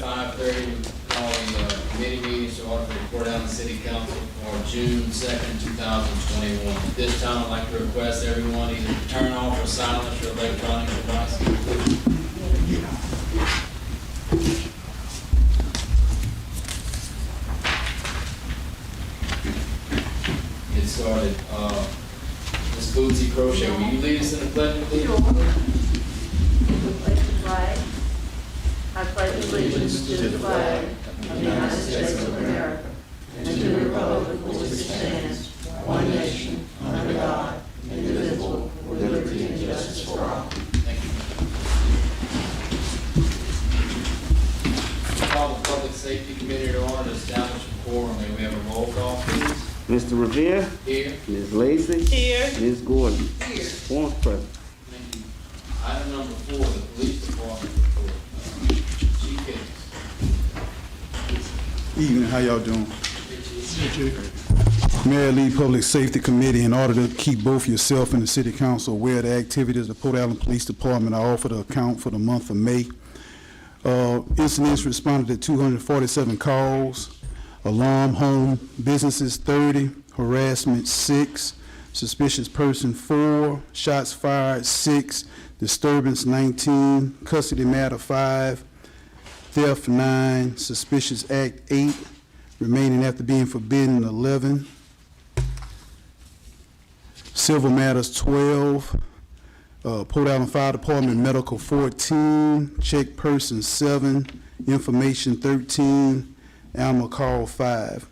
5:30, calling the committee meetings to order to report out in the City Council for June 2nd, 2021. At this time, I'd like to request everyone either turn off or silence your electronic devices. Get started. Ms. Bootsy Crochet, will you lead us in the pledge, please? I pledge allegiance to the flag of the United States of America and to the republic for which it stands, one nation, under God, indivisible, with liberty and justice for all. Thank you. Call the Public Safety Committee to order to establish a quorum. May we have a roll call, please? Mr. Riviere? Here. Ms. Lacy? Here. Ms. Gordon? Here. Forms present. Thank you. Item number 4, the Police Department report. Chief Hicks. Evening, how y'all doing? Mayor Lee Public Safety Committee, in order to keep both yourself and the City Council aware of the activities of the Port Allen Police Department, I offer to account for the month of May. Incidents responded to 247 calls, alarm home businesses 30, harassment 6, suspicious person 4, shots fired 6, disturbance 19, custody matter 5, theft 9, suspicious act 8, remaining after being forbidden 11, civil matters 12, Port Allen Fire Department medical 14, check person 7, information 13, animal call 5.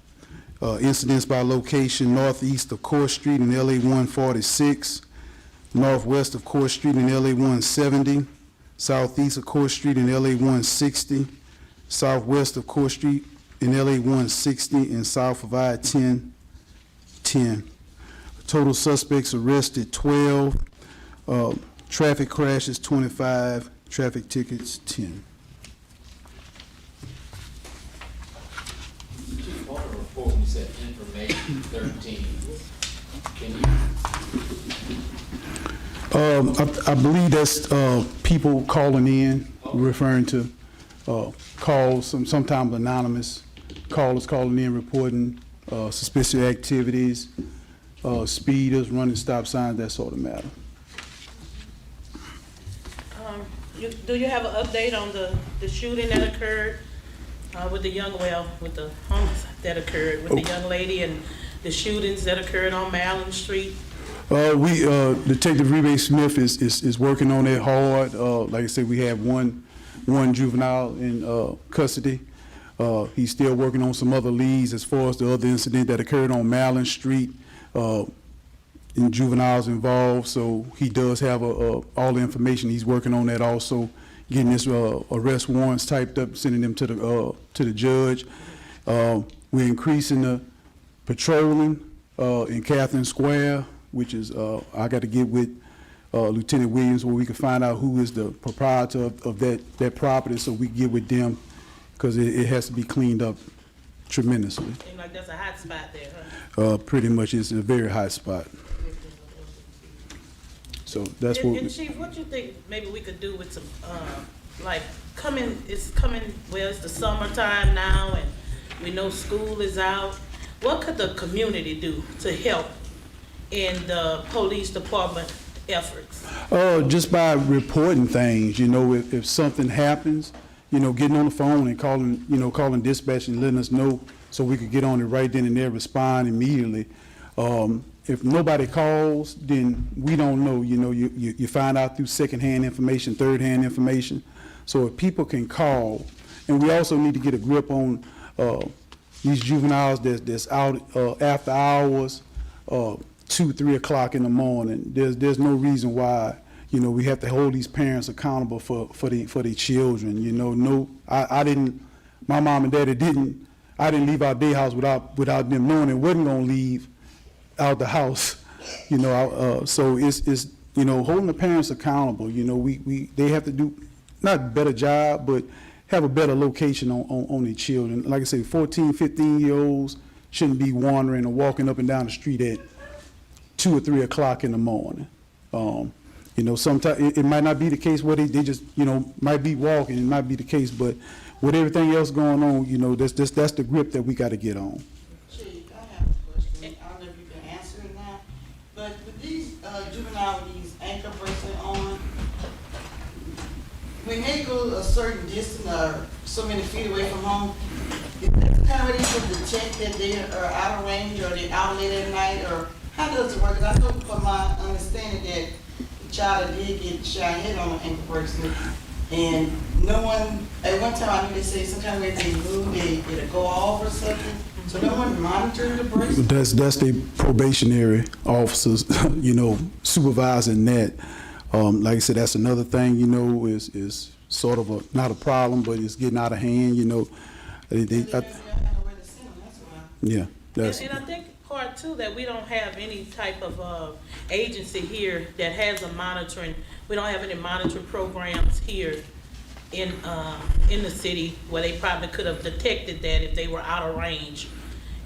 Incidents by location: northeast of Court Street in LA 146, northwest of Court Street in LA 170, southeast of Court Street in LA 160, southwest of Court Street in LA 160, and south of I-10, 10. Total suspects arrested 12, traffic crashes 25, traffic tickets 10. Chief, on the report, you said information 13. Can you? I believe that's people calling in, referring to calls, sometimes anonymous callers calling in, reporting suspicious activities, speeders, running stop signs, that sort of matter. Do you have an update on the shooting that occurred with the with the homicide that occurred with the young lady and the shootings that occurred on Maryland Street? Detective Riviere Smith is working on that hard. Like I said, we have one juvenile in custody. He's still working on some other leads as far as the other incident that occurred on Maryland Street. And juveniles involved, so he does have all the information. He's working on that also, getting his arrest warrants typed up, sending them to the judge. We're increasing the patrolling in Catherine Square, which is I got to get with Lieutenant Williams where we can find out who is the proprietor of that property, so we get with them because it has to be cleaned up tremendously. Seems like there's a hot spot there, huh? Pretty much, it's a very high spot. So that's what. And Chief, what you think maybe we could do with some, like, it's the summertime now, and we know school is out. What could the community do to help in the police department efforts? Just by reporting things, if something happens, getting on the phone and calling dispatch and letting us know so we could get on it right then and there, respond immediately. If nobody calls, then we don't know. You find out through secondhand information, thirdhand information. So if people can call, and we also need to get a grip on these juveniles that's out after hours, 2, 3 o'clock in the morning. There's no reason why we have to hold these parents accountable for their children. I didn't. My mom and daddy didn't. I didn't leave our day house without them knowing it wasn't gonna leave out the house, so it's holding the parents accountable. They have to do not a better job, but have a better location on their children. Like I say, 14, 15-year-olds shouldn't be wandering or walking up and down the street at 2 or 3 o'clock in the morning. Sometimes it might not be the case where they just might be walking. It might be the case, but with everything else going on, you know, that's the grip that we gotta get on. Chief, I have a question. I don't know if you can answer it now, but with these juvenile with these ankle bracelet on, when they go a certain distance or so many feet away from home, is that kind of way they can detect that they are out of range or they're out late at night, or how does it work? 'Cause I know from my understanding that the child did get shot hit on an ankle bracelet, and no one, at one time I knew they say some kind of way they move, it'll go off or something, so no one monitored the bracelet? That's the probationary officers, you know, supervising that. Like I said, that's another thing, you know, is sort of not a problem, but it's getting out of hand, you know. Yeah, that's. And I think part two, that we don't have any type of agency here that has a monitoring, we don't have any monitoring programs here in the city where they probably could have detected that if they were out of range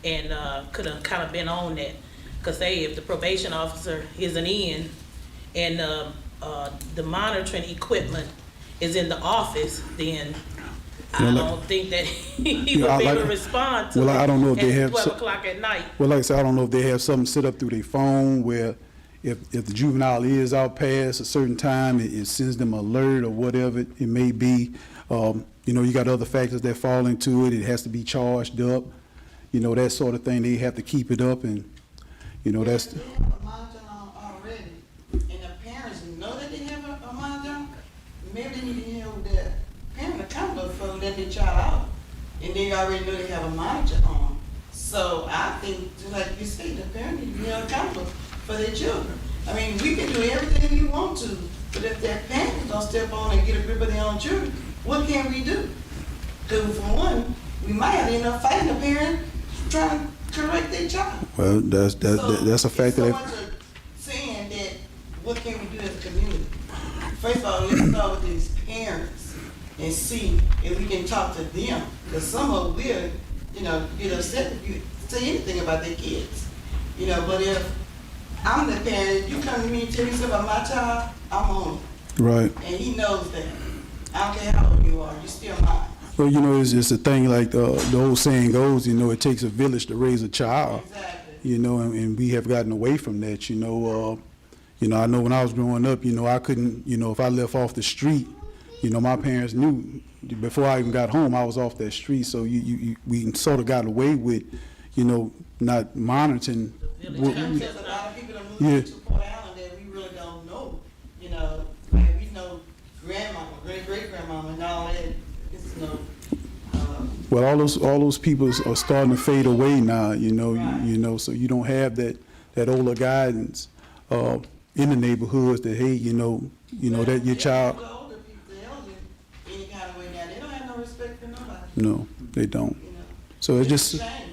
and could have kind of been on that. Because if the probation officer isn't in and the monitoring equipment is in the office, then I don't think that he would be able to respond to well, I don't know if at they have 12 o'clock at night. Well, like I said, I don't know if they have something set up through their phone where if the juvenile is out past a certain time, it sends them an alert or whatever it may be. You know, you got other factors that fall into it. It has to be charged up. You know, that sort of thing. They have to keep it up, and you know that's. They have a monitor on already, and the parents know that they have a monitor on. Maybe they need to have their parent accountable for letting their child out, and they already know they have a monitor on. So I think, just like you say, the parent need to be held accountable for their children. I mean, we can do everything you want to, but if their parents don't step on and get a grip of their own children, what can we do? Because for one, we might have to end up fighting the parent trying to correct their child. Well, that's a fact So that. much of saying that, what can we do as a community? First of all, let's start with these parents and see if we can talk to them. Because some of them will, you know, get upset if you say anything about their kids. You know, but if I'm the parent, you come to me and tell me something about my child, I'm on it. Right. And he knows that. I don't care how old you are, you're still mine. Well, you know, it's a thing like the old saying goes, you know, it takes a village to raise a child. Exactly. You know, and we have gotten away from that, you know. I know when I was growing up, you know, I couldn't, you know, if I left off the street, you know, my parents knew before I even got home, I was off that street. So we sort of got away with, you know, not monitoring. There's a lot of people that move to Port Allen that we really don't know. You know, like we know grandmama, great-great-grandmama and all that. It's no. Well, all those people are starting to fade away now. You know, Right. you know, so you don't have that older guidance in the neighborhoods that hey, you know that your child. The older people, the elderly, any kind of way now, they don't have no respect for nobody. No, they don't. You know, So it's just. a shame.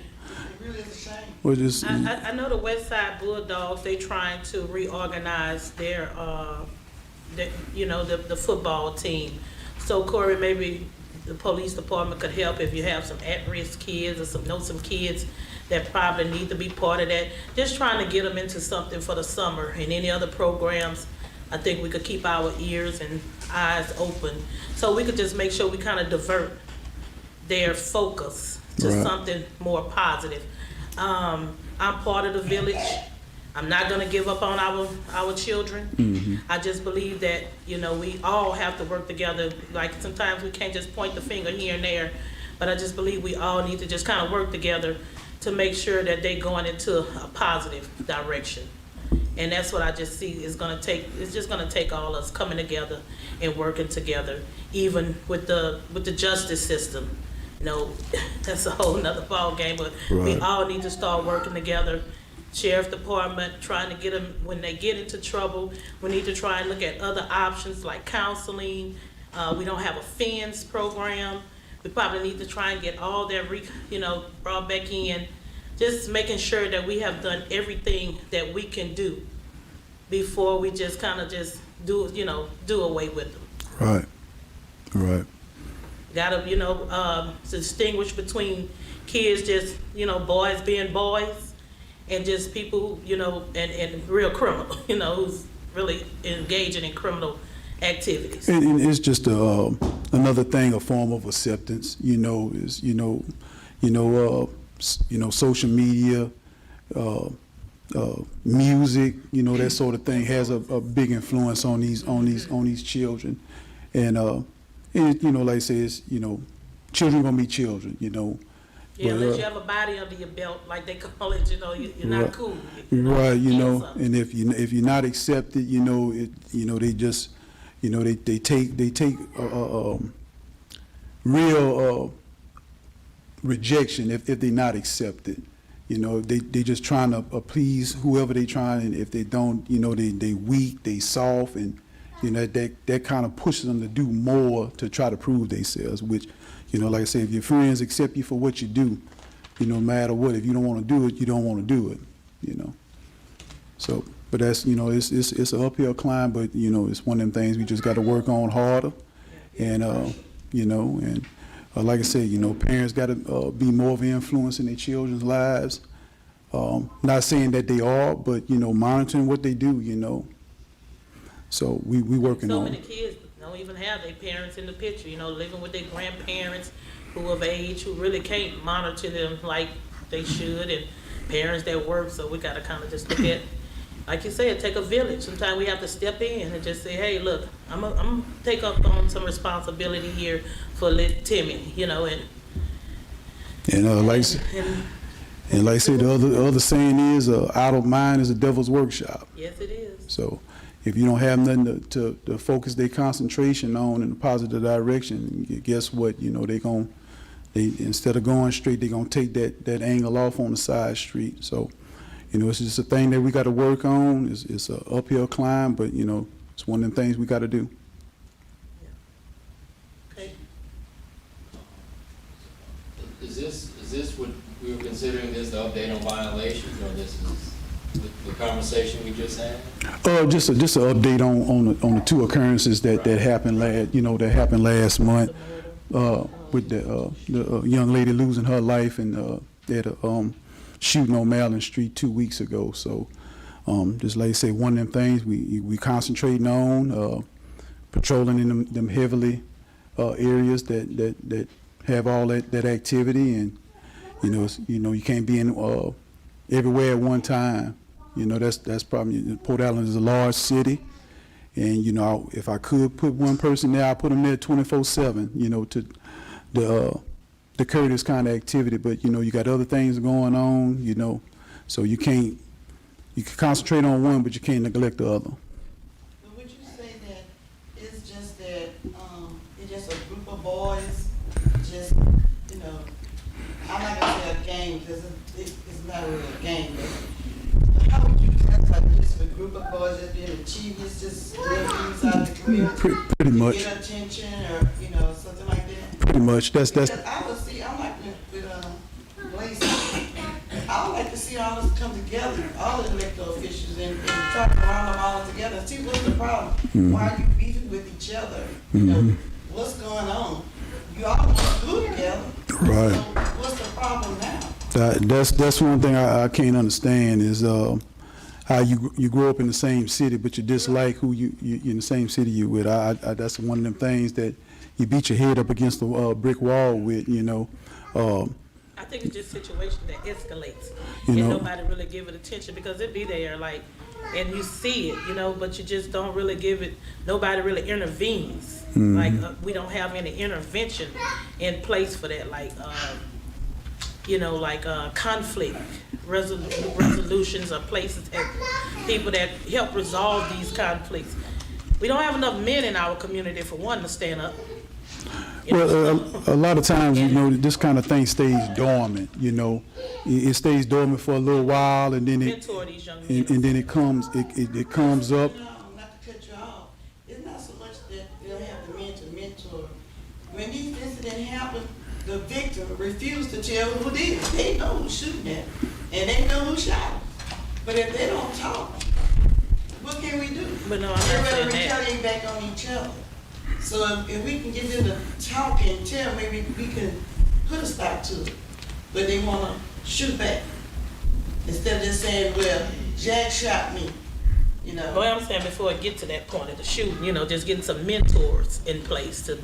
It really is a shame. We're just. I know the West Side Bulldogs, they trying to reorganize their, the football team. So Corey, maybe the police department could help if you have some at-risk kids or some kids that probably need to be part of that. Just trying to get them into something for the summer, and any other programs. I think we could keep our ears and eyes open, so we could just make sure we kind of divert their focus to Right. something more positive. I'm part of the village. I'm not gonna give up on our children. I just believe that, you know, we all have to work together. Like sometimes we can't just point the finger here and there, but I just believe we all need to just kind of work together to make sure that they're going into a positive direction. And that's what I just see is gonna take, it's just gonna take all us coming together and working together, even with the justice system. You know, that's a whole nother ball game, but we Right. all need to start working together. Sheriff Department, trying to get them, when they get into trouble, we need to try and look at other options like counseling. We don't have a fence program. We probably need to try and get all that, brought back in. Just making sure that we have done everything that we can do before we just kind of just do away with them. Right. Right. Gotta, distinguish between kids just, boys being boys and just people, and real criminal, who's really engaging in criminal activities. And it's just another thing, a form of acceptance. Is social media, music, that sort of thing has a big influence on these children, and like I say, it's, children gonna be children, Yeah, But, unless you have a body under your belt, like they call it, you're not Right. cool. Right, Kill something. and if you're not accepted, they just, they take real rejection if they're not accepted. They just trying to please whoever they trying, and if they don't, they weak, they soft, and that kind of pushes them to do more to try to prove themselves. Which, like I say, if your friends accept you for what you do, no matter what, if you don't want to do it, you don't want to do it. So, but that's, it's an uphill climb, but it's one of them things we just got to work on harder, and like I said, parents got to be more of an influence in their children's lives. Not saying that they are, but monitoring what they do. So we working So on many it. kids don't even have their parents in the picture, living with their grandparents who of age, who really can't monitor them like they should, and parents that work. So we got to kind of just look at, like you said, take a village. Sometimes we have to step in and just say, hey, look, I'm gonna take up on some responsibility here for little Timmy, and Like I said, the other saying is, idle mind is a devil's workshop. yes, it is. So if you don't have nothing to focus their concentration on in a positive direction, guess what? They instead of going straight, they're gonna take that angle off on the side street. So, it's just a thing that we got to work on. It's an uphill climb, but it's one of the things we got to do. Okay. Is this what we were considering, this the update on violations, or this is the conversation we just had? Just an update on the two occurrences that happened last month, with the young lady losing her life and at a shooting on Maryland Street 2 weeks ago. So just like I say, one of them things we concentrating on, patrolling in them heavily areas that have all that activity, and you can't be in everywhere at one time. That's probably, Port Allen is a large city, and if I could put one person there, I'd put them there 24/7. To curb this kind of activity. But you got other things going on. So you can concentrate on one, but you can't neglect the other. But would you say that it's just that, it's just a group of boys, just, I'm not gonna say a game, because it's not really a game, but how would you classify just a group of boys just being achievements, just doing things out of the community? Pretty much. Get attention, or, something like that? Pretty much. That's. Because I would see, I'm like with Lacy, I would like to see all of us come together, all the elected officials, and try to round them all together and see what's the problem. Why are you beefing with each other? What's going on? You all want to do together. Right. So what's the problem now? That's one thing I can't understand is how you grow up in the same city, but you dislike who you in the same city you with. That's one of them things that you beat your head up against the brick wall with. I think it's just a situation that escalates, You and know. nobody really give it attention, because it be there, and you see it, but you just don't really give it, nobody really intervenes. We don't have any intervention in place for that, conflict resolutions, or places, people that help resolve these conflicts. We don't have enough men in our community, for one, to stand up. Well, a lot of times, this kind of thing stays dormant. It stays dormant for a little while, and then Mentor these young men. and then it comes up. Not to cut you off, it's not so much that they'll have the men to mentor. When these incidents happen, the victim refused to tell who did it. They know who's shooting at them, and they know who shot them. But if they don't talk, what can we do? But no, I'm not saying Everybody that. retaliate back on each other. So if we can get them to talk and tell, maybe we can put a stop to it. But they want to shoot back instead of just saying, well, Jack shot me. you know. Well, I'm saying before it get to that point of the shooting, you know, just getting some mentors in place, to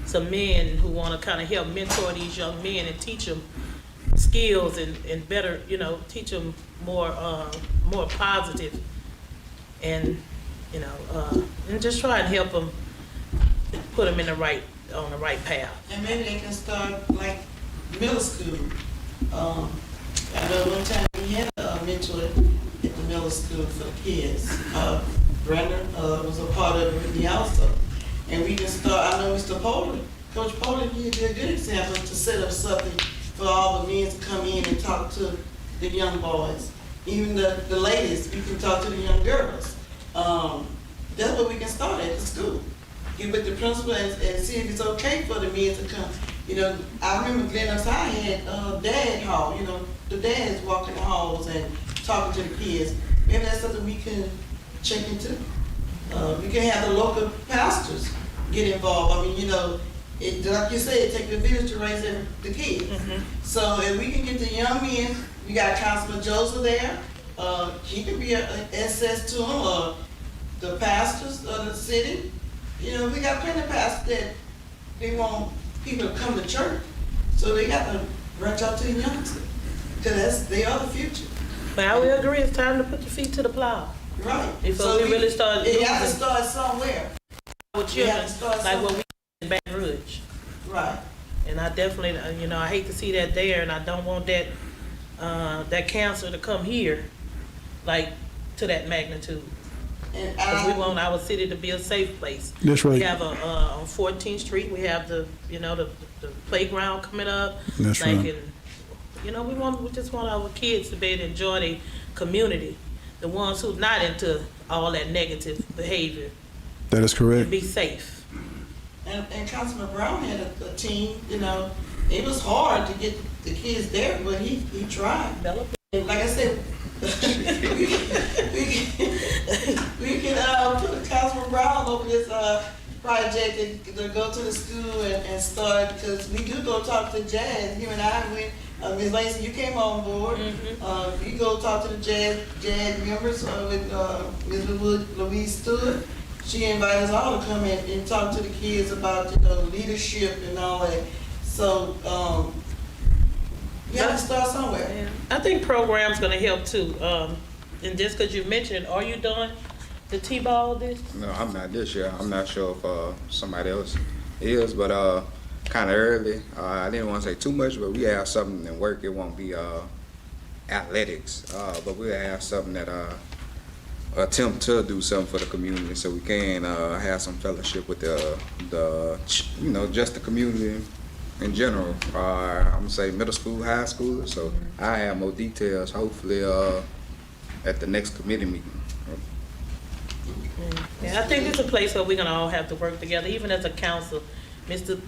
some men who want to kind of help mentor these young men and teach them skills and better, you know, teach them more positive, and you know, and just try and help them, put them on the right path. And maybe they can start like middle school. I know one time we had a mentor at the middle school for the kids. Brenda was a part of it with me also. And we can start, I know Mr. Poland, Coach Poland, he'd be a good example to set up something for all the men to come in and talk to the young boys. Even the ladies, we can talk to the young girls. That's what we can start at the school. Get with the principal and see if it's okay for the men to come. You know, I remember Glen Oaks High had dad hall, you know, the dads walking the halls and talking to the kids. Maybe that's something we can check into. We can have the local pastors get involved. I mean, you know, like you said, it takes a village to raise the kids. Mm-hmm. So if we can get the young men, we got Councilman Joseph there. He can be an access to them, the pastors of the city. You know, we got plenty of pastors that they want people to come to church. So they got to branch out to the youngsters, because they are the future. But I will agree, it's time to put your feet to the plow. Right. Before So we really start you have to losing start somewhere. with children, have to start like what somewhere. we did in Baton Rouge. Right. And I definitely, you know, I hate to see that there, and I don't want that that cancer to come here, like to that magnitude. And Because we want our city to be a safe place. That's right. We have on 14th Street, we have the playground coming up. That's like, right. And, you know, we just want our kids to be able to enjoy the community. The ones who's not into all that negative behavior, That is correct. and be safe. And Councilman Brown had a team, you know, it was hard to get the kids there, but he tried. And like I said, we can put Councilman Brown over this project to go to the school and start, because we do go talk to Jazz. You and I went, Ms. Lacy, you came on board. Mm-hmm. You go talk to the Jazz members with Ms. Louise Stewart. She invited us all to come in and talk to the kids about, you know, leadership and all that. So you have to start somewhere. Yeah. I think programs gonna help too. And just because you mentioned, are you doing the T-ball this? No, I'm not this year. I'm not sure if somebody else is, but kind of early. I didn't want to say too much, but we have something in work. It won't be athletics, but we'll have something that attempt to do something for the community, so we can have some fellowship with the you know, just the community in general. I'm gonna say middle school, high school. So I have more details hopefully at the next committee meeting. Yeah, I think it's a place where we're gonna all have to work together, even as a council. Mr.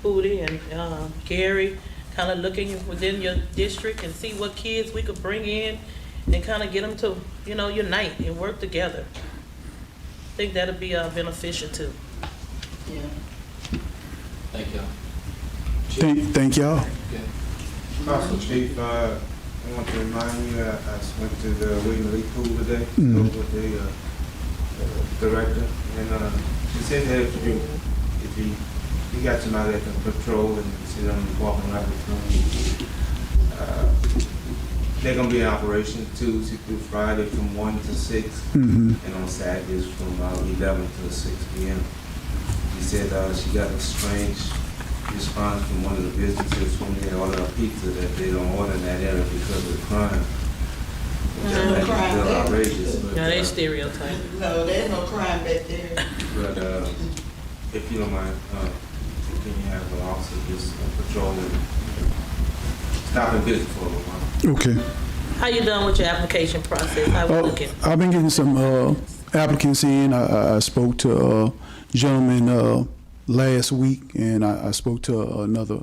Booty and Gary, kind of looking within your district and see what kids we could bring in and kind of get them to, you know, unite and work together. I think that'll be beneficial too. Yeah. Thank y'all. Thank y'all. Okay. Council Chief, I want to remind you, I went to the William Lee Pool today, Mm-hmm. with the director, and she said that if you got somebody that can patrol and see them walking right between, they're gonna be in operation Tuesday through Friday from 1 to 6, Mm-hmm. and on Saturdays from 11 to 6 p.m. She said she got a strange response from one of the businesses when they order a pizza that they don't order in that area because of the crime. Which I think is still outrageous. But, Now they stereotype. No, there's no crime back there. but if you don't mind, can you have an officer just patrol and stop and visit for a little while? Okay. How you done with your application process? How we looking? I've been getting some applicants in. I spoke to a gentleman last week, and I spoke to another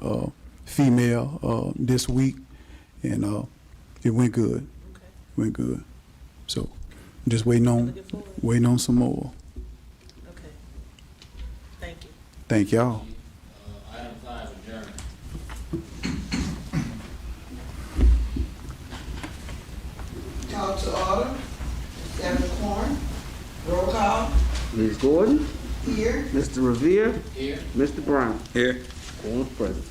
female this week, and it went good. Okay. Went good. So I'm just waiting on some more. Okay. Thank you. Thank y'all. Item 5, adjournment. Call to order, Senator Corn. Ms. Gordon, Here. Mr. Riviere, Here. Mr. Brown. Here. All present.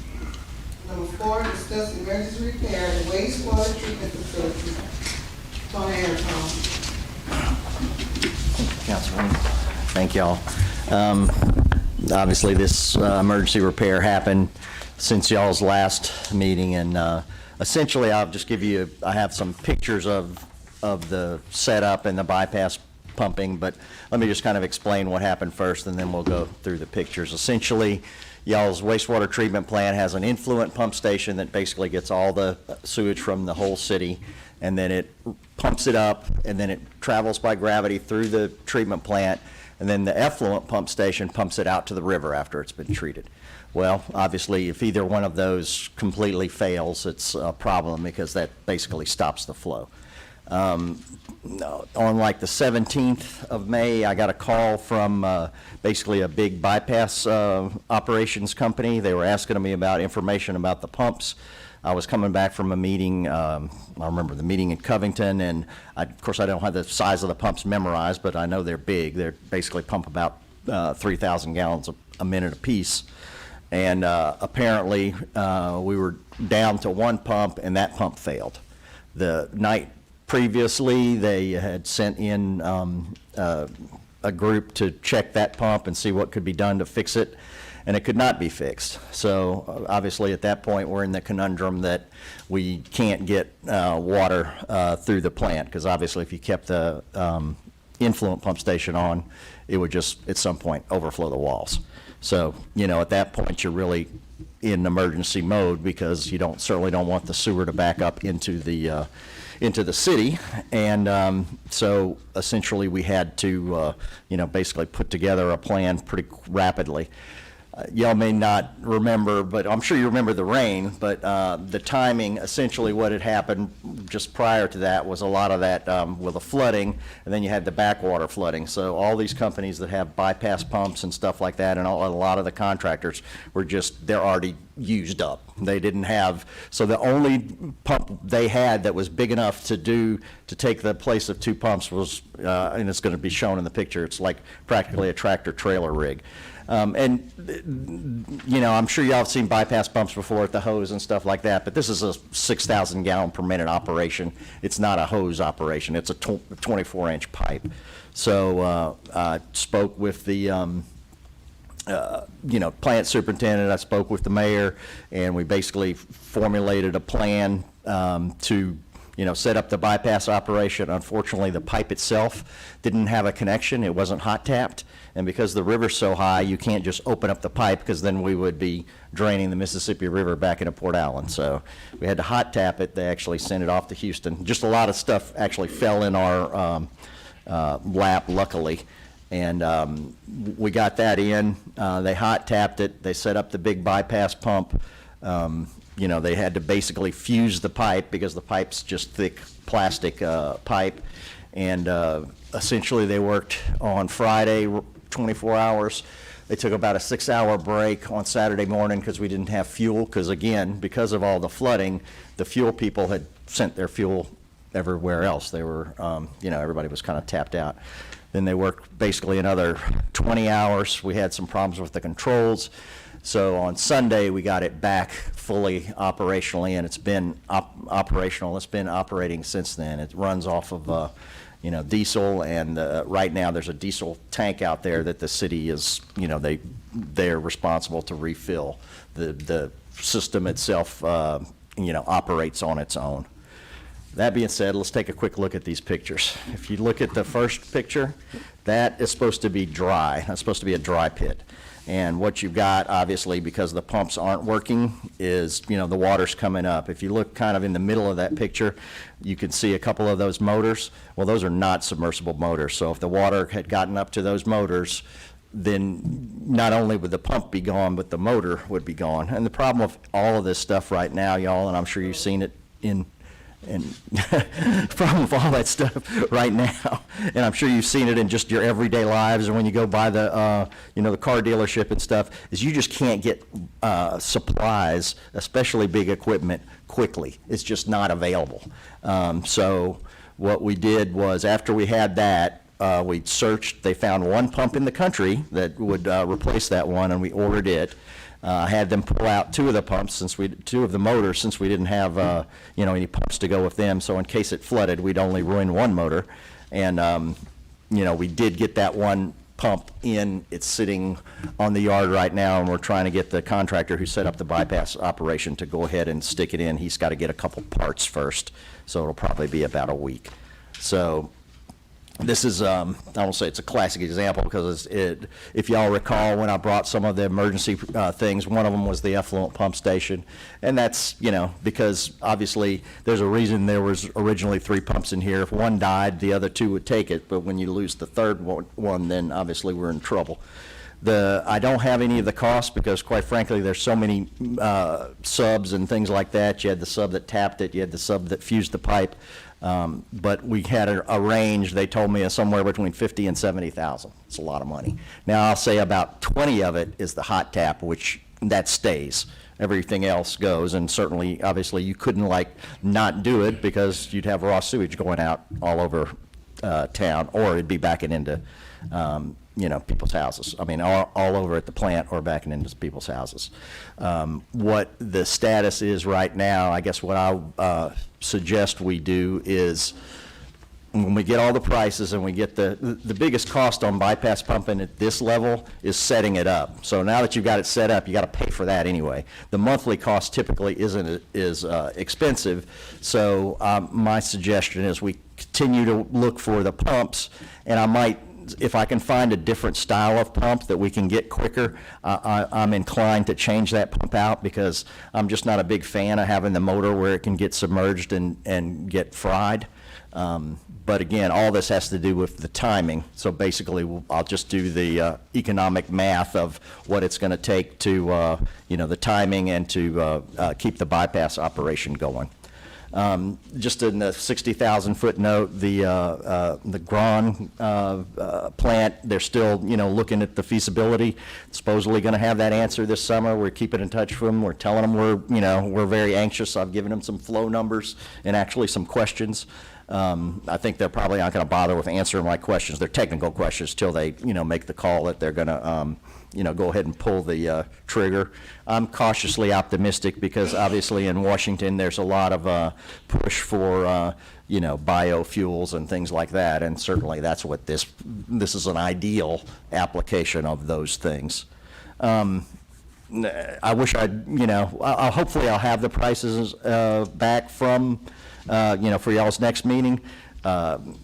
Number 4, discuss emergency repair at wastewater treatment facility. Tony Anton. Councilwoman, thank y'all. Obviously, this emergency repair happened since y'all's last meeting, and essentially, I'll just give you, I have some pictures of the setup and the bypass pumping, but let me just kind of explain what happened first, and then we'll go through the pictures. Essentially, y'all's wastewater treatment plant has an influent pump station that basically gets all the sewage from the whole city, and then it pumps it up, and then it travels by gravity through the treatment plant, and then the effluent pump station pumps it out to the river after it's been treated. Well, obviously, if either one of those completely fails, it's a problem because that basically stops the flow. On like the 17th of May, I got a call from basically a big bypass operations company. They were asking me about information about the pumps. I was coming back from a meeting, I remember the meeting in Covington, and of course I don't have the size of the pumps memorized, but I know they're big. They basically pump about 3,000 gallons a minute apiece. And apparently we were down to one pump, and that pump failed. The night previously, they had sent in a group to check that pump and see what could be done to fix it, and it could not be fixed. So obviously at that point, we're in the conundrum that we can't get water through the plant, because obviously if you kept the influent pump station on, it would just at some point overflow the walls. So, you know, at that point, you're really in emergency mode, because you certainly don't want the sewer to back up into the city. And so essentially we had to, you know, basically put together a plan pretty rapidly. Y'all may not remember, but I'm sure you remember the rain, but the timing, essentially what had happened just prior to that was a lot of that with the flooding, and then you had the backwater flooding. So all these companies that have bypass pumps and stuff like that, and a lot of the contractors were they're already used up. They didn't have, so the only pump they had that was big enough to take the place of two pumps was, and it's going to be shown in the picture, it's like practically a tractor trailer rig. And, you know, I'm sure y'all have seen bypass pumps before at the hose and stuff like that, but this is a 6,000 gallon per minute operation. It's not a hose operation. It's a 24-inch pipe. So I spoke with the, you know, plant superintendent. I spoke with the mayor, and we basically formulated a plan to, you know, set up the bypass operation. Unfortunately, the pipe itself didn't have a connection. It wasn't hot tapped. And because the river's so high, you can't just open up the pipe, because then we would be draining the Mississippi River back into Port Allen. So we had to hot tap it. They actually sent it off to Houston. Just a lot of stuff actually fell in our lap, luckily. And we got that in. They hot tapped it. They set up the big bypass pump. You know, they had to basically fuse the pipe, because the pipe's just thick plastic pipe. And essentially they worked on Friday 24 hours. They took about a 6-hour break on Saturday morning because we didn't have fuel, because again, because of all the flooding, the fuel people had sent their fuel everywhere else. They were, you know, everybody was kind of tapped out. Then they worked basically another 20 hours. We had some problems with the controls. So on Sunday, we got it back fully operationally, and it's been operational. It's been operating since then. It runs off of, you know, diesel, and right now there's a diesel tank out there that the city is, you know, they're responsible to refill. The system itself, you know, operates on its own. That being said, let's take a quick look at these pictures. If you look at the first picture, that is supposed to be dry. That's supposed to be a dry pit. And what you've got, obviously, because the pumps aren't working, is, you know, the water's coming up. If you look kind of in the middle of that picture, you can see a couple of those motors. Well, those are not submersible motors. So if the water had gotten up to those motors, then not only would the pump be gone, but the motor would be gone. And the problem with all of this stuff right now, y'all, and I'm sure you've seen it in problem with all that stuff right now, and I'm sure you've seen it in just your everyday lives, or when you go by the, you know, the car dealership and stuff, is you just can't get supplies, especially big equipment, quickly. It's just not available. So what we did was, after we had that, we searched, they found one pump in the country that would replace that one, and we ordered it. Had them pull out two of the pumps, two of the motors, since we didn't have, any pumps to go with them. So in case it flooded, we'd only ruin one motor. And, we did get that one pump in. It's sitting on the yard right now, and we're trying to get the contractor who set up the bypass operation to go ahead and stick it in. He's got to get a couple parts first, so it'll probably be about a week. So this is, I won't say it's a classic example, because if y'all recall, when I brought some of the emergency things, one of them was the effluent pump station. And that's, because obviously there's a reason there was originally 3 pumps in here. If one died, the other 2 would take it. But when you lose the third one, then obviously we're in trouble. I don't have any of the costs, because quite frankly, there's so many subs and things like that. You had the sub that tapped it, you had the sub that fused the pipe. But we had a range, they told me, somewhere between 50 and 70,000. It's a lot of money. Now, I'll say about 20 of it is the hot tap, which that stays. Everything else goes, and certainly, obviously, you couldn't not do it, because you'd have raw sewage going out all over town, or it'd be backing into people's houses. I mean, all over at the plant or backing into people's houses. What the status is right now, I guess what I suggest we do is, when we get all the prices and we get the biggest cost on bypass pumping at this level is setting it up. So now that you've got it set up, you got to pay for that anyway. The monthly cost typically isn't as expensive. So my suggestion is we continue to look for the pumps, and I might, if I can find a different style of pump that we can get quicker, I'm inclined to change that pump out, because I'm just not a big fan of having the motor where it can get submerged and get fried. But again, all this has to do with the timing. So basically, I'll just do the economic math of what it's going to take to, the timing, and to keep the bypass operation going. Just in the 60,000 foot note, the Gran plant, they're still, looking at the feasibility. Supposedly going to have that answer this summer. We're keeping in touch with them. We're telling them we're very anxious. I've given them some flow numbers and actually some questions. I think they're probably not going to bother with answering my questions. They're technical questions till they, make the call that they're going to, go ahead and pull the trigger. I'm cautiously optimistic, because obviously in Washington there's a lot of push for, biofuels and things like that, and certainly that's what this is an ideal application of those things. I wish hopefully I'll have the prices back from, for y'all's next meeting.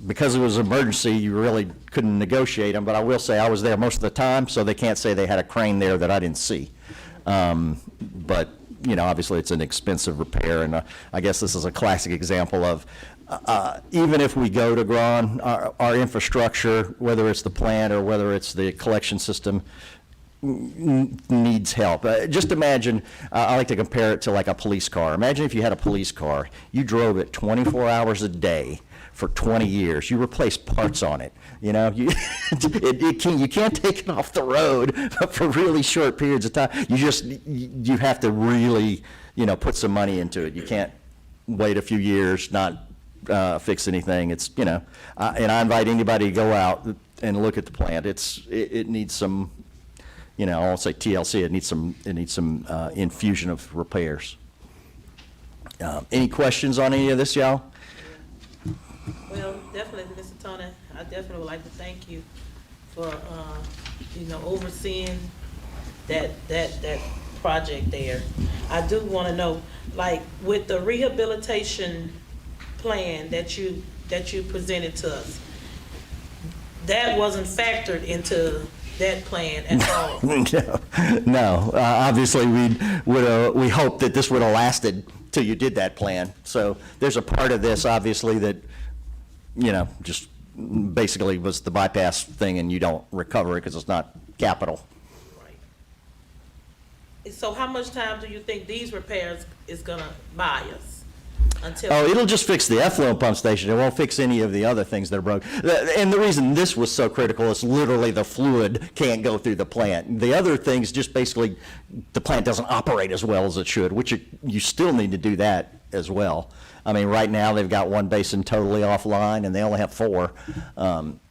Because it was an emergency, you really couldn't negotiate them, but I will say I was there most of the time, so they can't say they had a crane there that I didn't see. But, obviously it's an expensive repair, and I guess this is a classic example of, even if we go to Gran, our infrastructure, whether it's the plant or whether it's the collection system, needs help. Just imagine, I like to compare it to like a police car. Imagine if you had a police car, you drove it 24 hours a day for 20 years. You replace parts on it. You can't take it off the road for really short periods of time. You have to really, put some money into it. You can't wait a few years, not fix anything. It's, and I invite anybody to go out and look at the plant. It needs some, I won't say TLC, it needs some infusion of repairs. Any questions on any of this, y'all? Well, definitely, Mr. Tony, I definitely would like to thank you for, overseeing that project there. I do want to know, with the rehabilitation plan that you presented to us, that wasn't factored into that plan at all? No. Obviously, we hope that this would have lasted till you did that plan. So there's a part of this, obviously, that, just basically was the bypass thing, and you don't recover it because it's not capital. Right. So how much time do you think these repairs is gonna buy us? It'll just fix the effluent pump station. It won't fix any of the other things that are broke. And the reason this was so critical is literally the fluid can't go through the plant. The other things, just basically, the plant doesn't operate as well as it should, which you still need to do that as well. I mean, right now, they've got one basin totally offline, and they only have 4,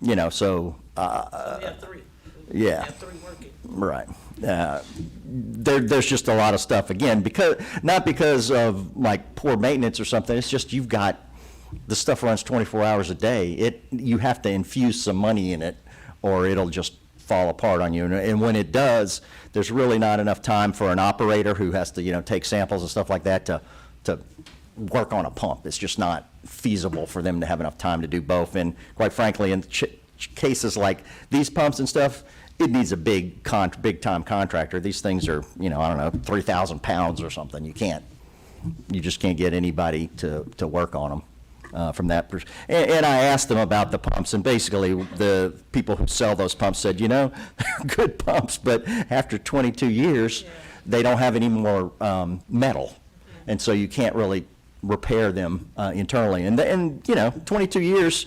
you know, so. We have 3. We Yeah. have 3 working. Right. There's just a lot of stuff, again, not because of like poor maintenance or something, it's just you've got, the stuff runs 24 hours a day. You have to infuse some money in it, or it'll just fall apart on you. And when it does, there's really not enough time for an operator who has to, you know, take samples and stuff like that to work on a pump. It's just not feasible for them to have enough time to do both. And quite frankly, in cases like these pumps and stuff, it needs a big time contractor. These things are, you know, I don't know, 3,000 pounds or something. You just can't get anybody to work on them. From that and I asked them about the pumps, and basically the people who sell those pumps said, you know, they're good pumps, but after 22 years, they don't have any more metal, and so you can't really repair them internally. And you know, 22 years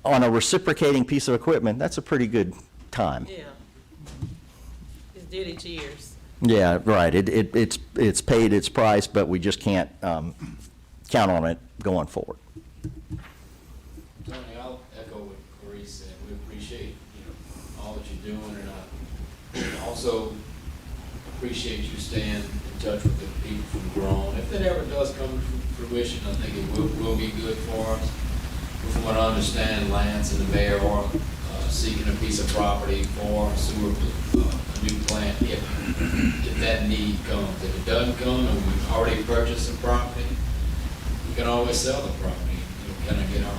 on a reciprocating piece of equipment, that's a pretty good time. Yeah. It's did its years. Yeah, right. It's paid its price, but we just can't count on it going forward. Tony, I'll echo what Clerice said. We appreciate, you know, all that you're doing, and I also appreciate you staying in touch with the people from Grown. If it ever does come to fruition, I think it will be good for us. From what I understand, Lance and the mayor are seeking a piece of property for sewer, a new plant, if that need comes. If it doesn't come, and we've already purchased some property, we can always sell the property, kind of get our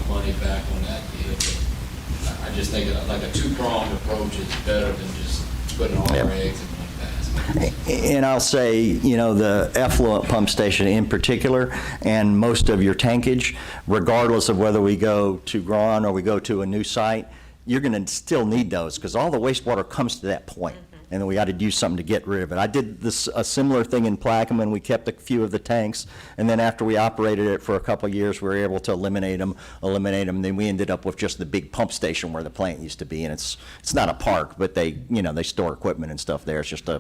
money back on that deal. But I just think like a two-pronged approach is better than just putting all our eggs in one basket. And I'll say, you know, the effluent pump station in particular, and most of your tankage, regardless of whether we go to Grand or we go to a new site, you're going to still need those, because all the wastewater comes to that point. And then we got to do something to get rid of it. I did a similar thing in Plaquemine. We kept a few of the tanks, and then after we operated it for a couple of years, we were able to eliminate them. Then we ended up with just the big pump station where the plant used to be, and it's not a park, but they store equipment and stuff there. It's just a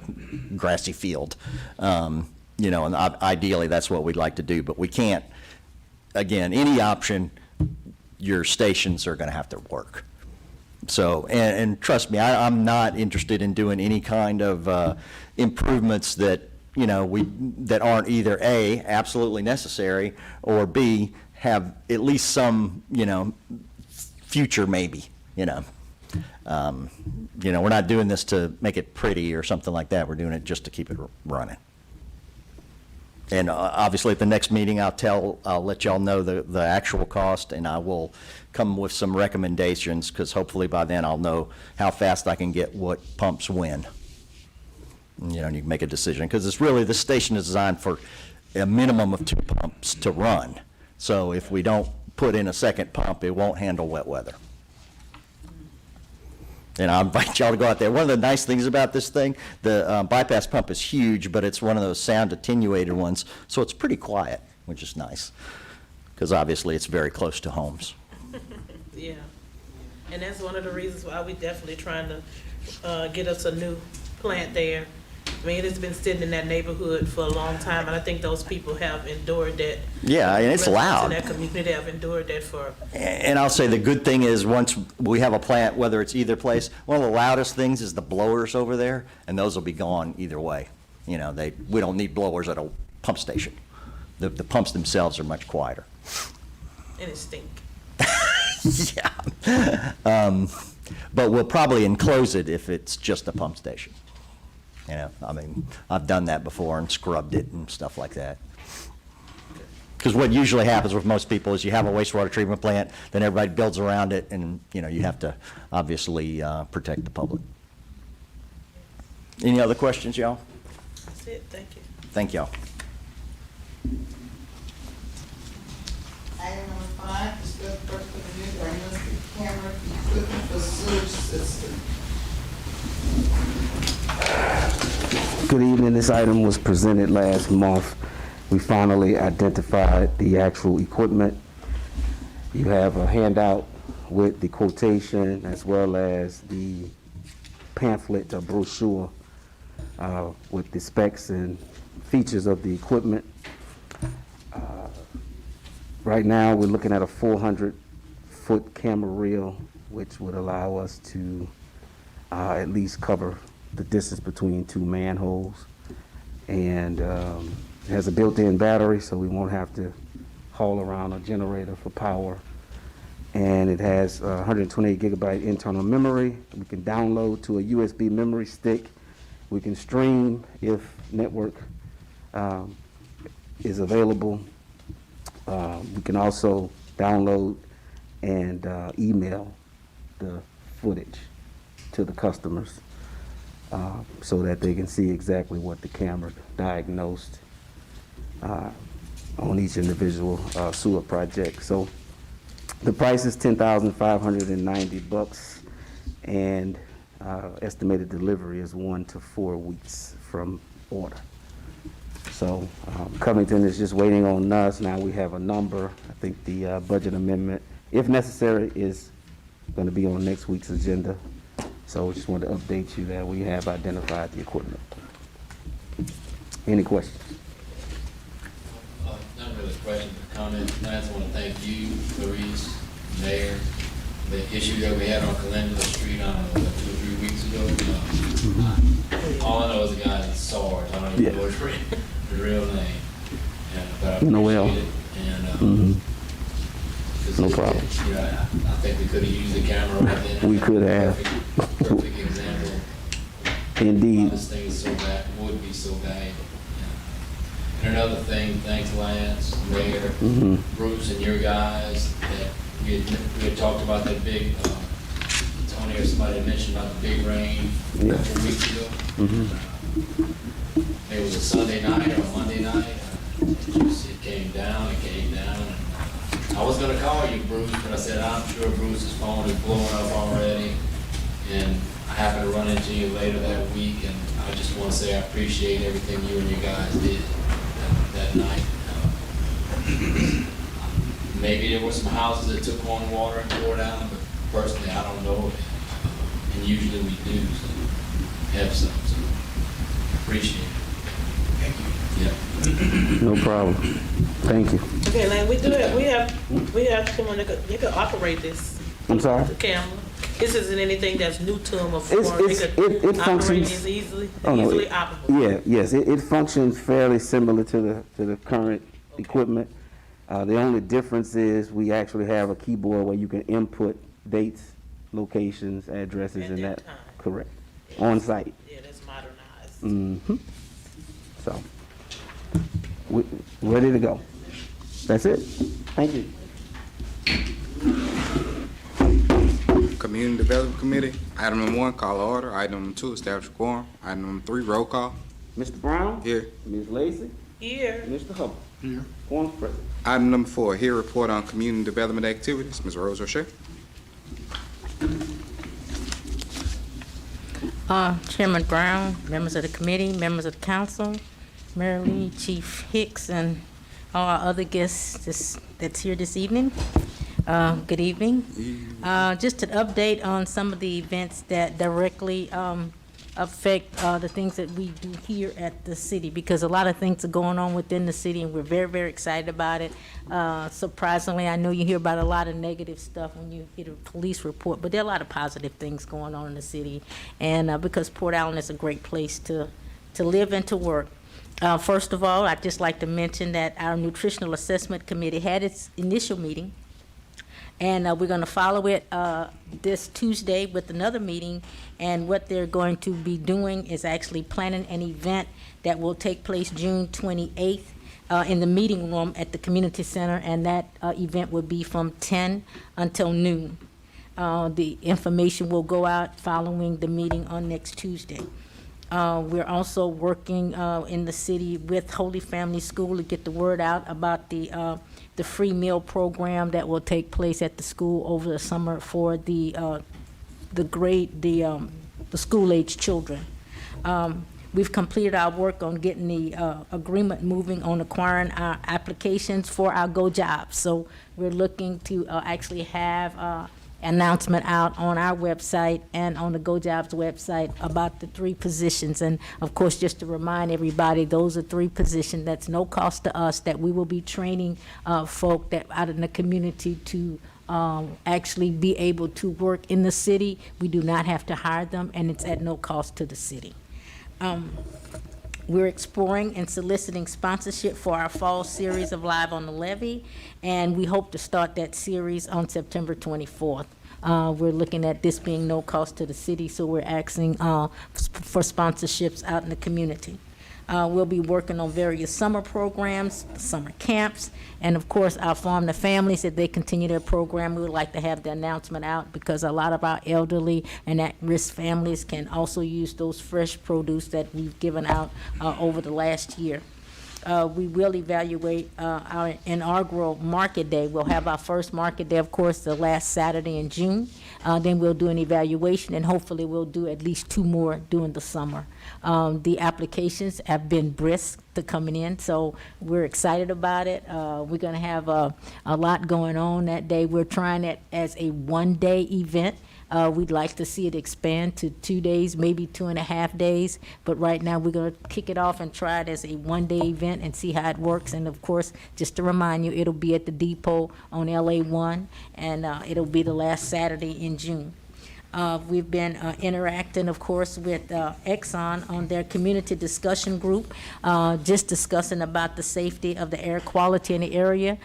grassy field, and ideally that's what we'd like to do, but we can't. Again, any option, your stations are going to have to work. So, and trust me, I'm not interested in doing any kind of improvements that, that aren't either A, absolutely necessary, or B, have at least some, future maybe, We're not doing this to make it pretty or something like that. We're doing it just to keep it running. And obviously at the next meeting, I'll let y'all know the actual cost, and I will come with some recommendations, because hopefully by then I'll know how fast I can get what pumps when. And you can make a decision, because it's really, this station is designed for a minimum of 2 pumps to run. So if we don't put in a second pump, it won't handle wet weather. And I invite y'all to go out there. One of the nice things about this thing, the bypass pump is huge, but it's one of those sound attenuated ones, so it's pretty quiet, which is nice, because obviously it's very close to homes. Yeah, and that's one of the reasons why we definitely trying to get us a new plant there. I mean, it's been sitting in that neighborhood for a long time, and I think those people have endured that. Yeah, and it's residents loud. in that community have endured that for. And I'll say the good thing is, once we have a plant, whether it's either place, one of the loudest things is the blowers over there, and those will be gone either way. We don't need blowers at a pump station. The pumps themselves are much quieter. And it stink. Yeah. But we'll probably enclose it if it's just a pump station. I've done that before and scrubbed it and stuff like that. Because what usually happens with most people is you have a wastewater treatment plant, then everybody builds around it, and, you have to obviously protect the public. Any other questions, y'all? That's it, thank you. Thank y'all. Item number 5, discuss personal use or emergency camera equipment for sewage system. Good evening. This item was presented last month. We finally identified the actual equipment. You have a handout with the quotation as well as the pamphlet or brochure with the specs and features of the equipment Right now, we're looking at a 400-foot camera reel, which would allow us to at least cover the distance between two manholes. And it has a built-in battery, so we won't have to haul around a generator for power. And it has 128 gigabyte internal memory. We can download to a USB memory stick. We can stream if network is available. We can also download and email the footage to the customers so that they can see exactly what the camera diagnosed on each individual sewer project. So the price is $10,590, and estimated delivery is 1 to 4 weeks from order. So Covington is just waiting on us. Now we have a number. I think the budget amendment, if necessary, is going to be on next week's agenda. So just wanted to update you that we have identified the equipment. Any questions? Not really a question, but comment. I just want to thank you, Clerice, Mayor. The issue that we had on Calendula Street, I don't know, like 2 or 3 weeks ago. All I know is the guy's in SARS. I don't even know his real name. But I Noel. appreciate it. And, No problem. You know, I think we could have used the camera right then. We could have. Perfect example. Indeed. This thing is so bad, would be so valuable. And another thing, thanks Lance, Mayor, Bruce, and your guys, that we had talked about that big, Tony or somebody had mentioned about the big rain a couple weeks ago. It was a Sunday night or a Monday night. It came down. And I was gonna call you, Bruce, but I said, I'm sure Bruce's phone is blowing up already. And I happened to run into you later that week, and I just want to say I appreciate everything you and your guys did that night. Maybe there were some houses that took on water and poured out, but personally, I don't know. And usually we do, so have some, so appreciate it. Thank you. No problem. Thank you. Okay, like we have someone that could operate this. I'm sorry? The camera. This isn't anything that's new to them before. It Operate functions. this easily It- operable. Yeah, yes, it functions fairly similar to the current equipment. The only difference is we actually have a keyboard where you can input dates, locations, addresses, and that. time. Correct. Yeah, On site. Yeah, that's modernized. Mm-hmm. So, we ready to go. That's it. Thank you. Community Development Committee, item number 1, call order. Item number 2, establish quorum. Item number 3, roll call. Mr. Brown? Here. Ms. Lacy? Here. Mr. Hubble? Here. Quorum's present. Item number 4, hear report on community development activities. Ms. Rose O'Shea. Chairman Brown, members of the committee, members of the council, Mayor Lee, Chief Hicks, and all our other guests that's here this evening. Good evening. Just an update on some of the events that directly affect the things that we do here at the city, because a lot of things are going on within the city, and we're very, very excited about it. Surprisingly, I know you hear about a lot of negative stuff when you get a police report, but there are a lot of positive things going on in the city, and because Port Allen is a great place to live and to work. First of all, I'd just like to mention that our Nutritional Assessment Committee had its initial meeting, and we're going to follow it this Tuesday with another meeting. And what they're going to be doing is actually planning an event that will take place June 28th in the meeting room at the community center, and that event will be from 10 until noon. The information will go out following the meeting on next Tuesday. We're also working in the city with Holy Family School to get the word out about the free meal program that will take place at the school over the summer for the school-age children. We've completed our work on getting the agreement moving on acquiring our applications for our Go Jobs. So we're looking to actually have announcement out on our website and on the GoJobs website about the 3 positions. And of course, just to remind everybody, those are 3 positions that's no cost to us, that we will be training folk that out in the community to actually be able to work in the city. We do not have to hire them, and it's at no cost to the city. We're exploring and soliciting sponsorship for our fall series of Live on the Levee, and we hope to start that series on September 24th. We're looking at this being no cost to the city, so we're asking for sponsorships out in the community. We'll be working on various summer programs, summer camps, and of course, our Farm to Families, if they continue their program, we would like to have the announcement out, because a lot of our elderly and at-risk families can also use those fresh produce that we've given out over the last year. We will evaluate our inaugural Market Day. We'll have our first Market Day, of course, the last Saturday in June. Then we'll do an evaluation, and hopefully we'll do at least 2 more during the summer. The applications have been brisk to coming in, so we're excited about it. We're going to have a lot going on that day. We're trying it as a 1-day event. We'd like to see it expand to 2 days, maybe 2.5 days. But right now, we're going to kick it off and try it as a 1-day event and see how it works. And of course, just to remind you, it'll be at the depot on LA 1, and it'll be the last Saturday in June. We've been interacting, of course, with Exxon on their community discussion group, just discussing about the safety of the air quality in the area.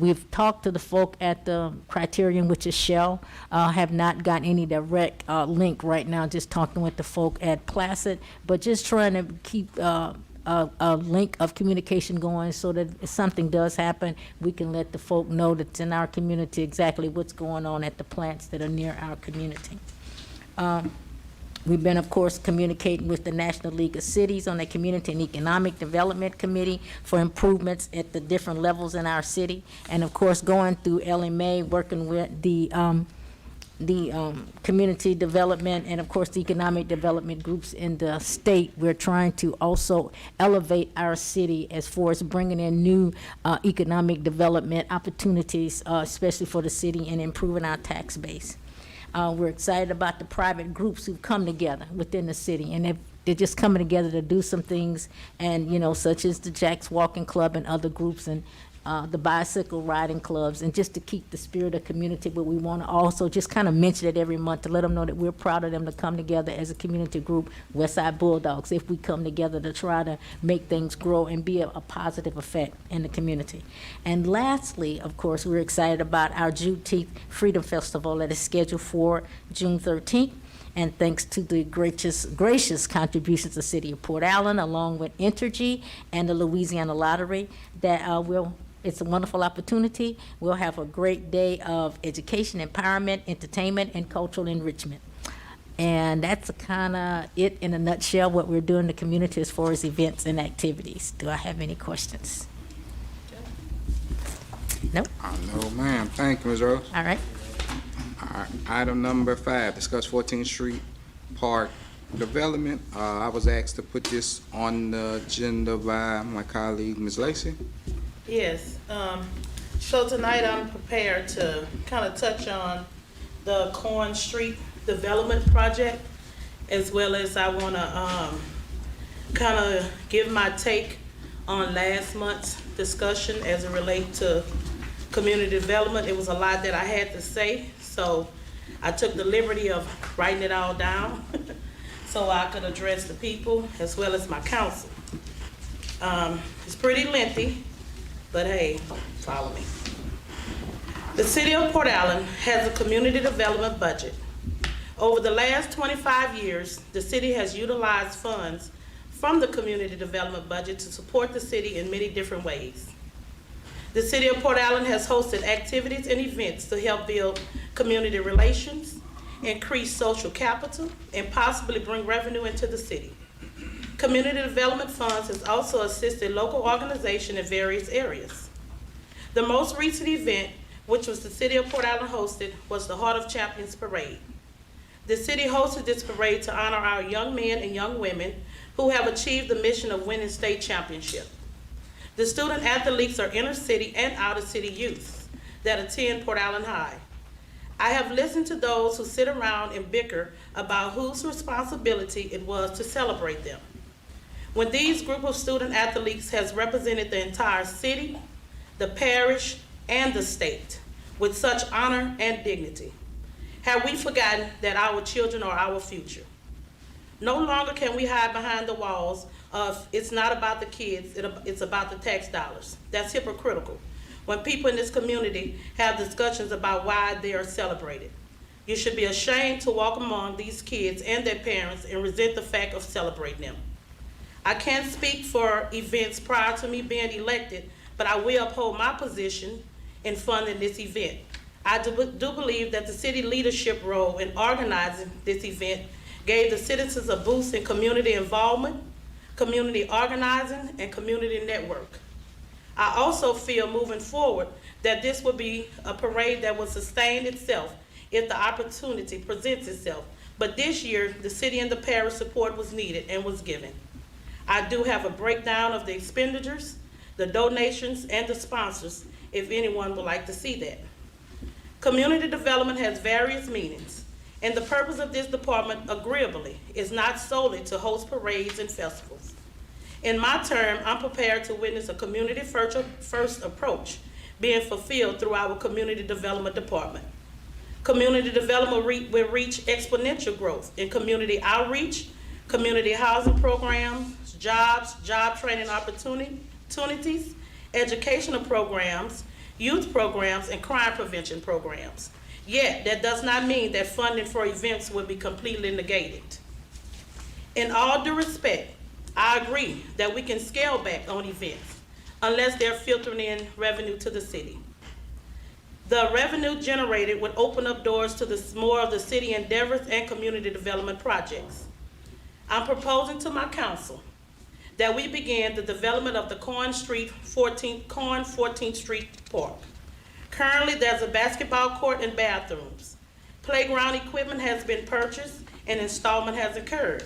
We've talked to the folk at the Criterion, which is Shell, have not gotten any direct link right now, just talking with the folk at Placid, but just trying to keep a link of communication going, so that if something does happen, we can let the folk know that's in our community exactly what's going on at the plants that are near our community. We've been, of course, communicating with the National League of Cities on the Community and Economic Development Committee for improvements at the different levels in our city. And of course, going through LMA, working with the community development and of course the economic development groups in the state. We're trying to also elevate our city as far as bringing in new economic development opportunities, especially for the city, and improving our tax base. We're excited about the private groups who've come together within the city, and they're just coming together to do some things, and such as the Jack's Walking Club and other groups, and the bicycle riding clubs, and just to keep the spirit of community. But we want to also just kind of mention it every month to let them know that we're proud of them to come together as a community group, Westside Bulldogs, if we come together to try to make things grow and be a positive effect in the community. And lastly, of course, we're excited about our Juneteenth Freedom Festival that is scheduled for June 13th. And thanks to the gracious contributions of the City of Port Allen, along with Entergy and the Louisiana Lottery, that it's a wonderful opportunity. We'll have a great day of education, empowerment, entertainment, and cultural enrichment. And that's kind of it in a nutshell, what we're doing in the community as far as events and activities. Do I have any questions? Nope. No, ma'am. Thank you, Ms. Rose. All right. All right. Item number 5, discuss 14th Street Park development. I was asked to put this on the agenda by my colleague, Ms. Lacy. Yes, so tonight I'm prepared to kind of touch on the Corn Street Development Project, as well as I want to kind of give my take on last month's discussion as it relates to community development. It was a lot that I had to say, so I took the liberty of writing it all down so I could address the people as well as my council. It's pretty lengthy, but hey, follow me. The City of Port Allen has a community development budget. Over the last 25 years, the city has utilized funds from the community development budget to support the city in many different ways. The City of Port Allen has hosted activities and events to help build community relations, increase social capital, and possibly bring revenue into the city. Community Development Funds has also assisted local organizations in various areas. The most recent event, which was the City of Port Allen hosted, was the Heart of Champions Parade. The city hosted this parade to honor our young men and young women who have achieved the mission of winning state championship. The student athletes are inner city and outer city youth that attend Port Allen High. I have listened to those who sit around and bicker about whose responsibility it was to celebrate them, when these group of student athletes has represented the entire city, the parish, and the state with such honor and dignity. Have we forgotten that our children are our future? No longer can we hide behind the walls of it's not about the kids, it's about the tax dollars. That's hypocritical when people in this community have discussions about why they are celebrated. You should be ashamed to walk among these kids and their parents and resent the fact of celebrating them. I can't speak for events prior to me being elected, but I will uphold my position in funding this event. I do believe that the city leadership role in organizing this event gave the citizens a boost in community involvement, community organizing, and community network. I also feel moving forward that this will be a parade that will sustain itself if the opportunity presents itself. But this year, the city and the parish support was needed and was given. I do have a breakdown of the expenditures, the donations, and the sponsors, if anyone would like to see that. Community development has various meanings, and the purpose of this department, agreeably, is not solely to host parades and festivals. In my term, I'm prepared to witness a community first approach being fulfilled through our community development department. Community development will reach exponential growth in community outreach, community housing programs, jobs, job training opportunities, educational programs, youth programs, and crime prevention programs. Yet, that does not mean that funding for events will be completely negated. In all due respect, I agree that we can scale back on events unless they're filtering in revenue to the city. The revenue generated would open up doors to more of the city endeavors and community development projects. I'm proposing to my council that we begin the development of the Corn 14th Street Park. Currently, there's a basketball court and bathrooms. Playground equipment has been purchased and installment has occurred.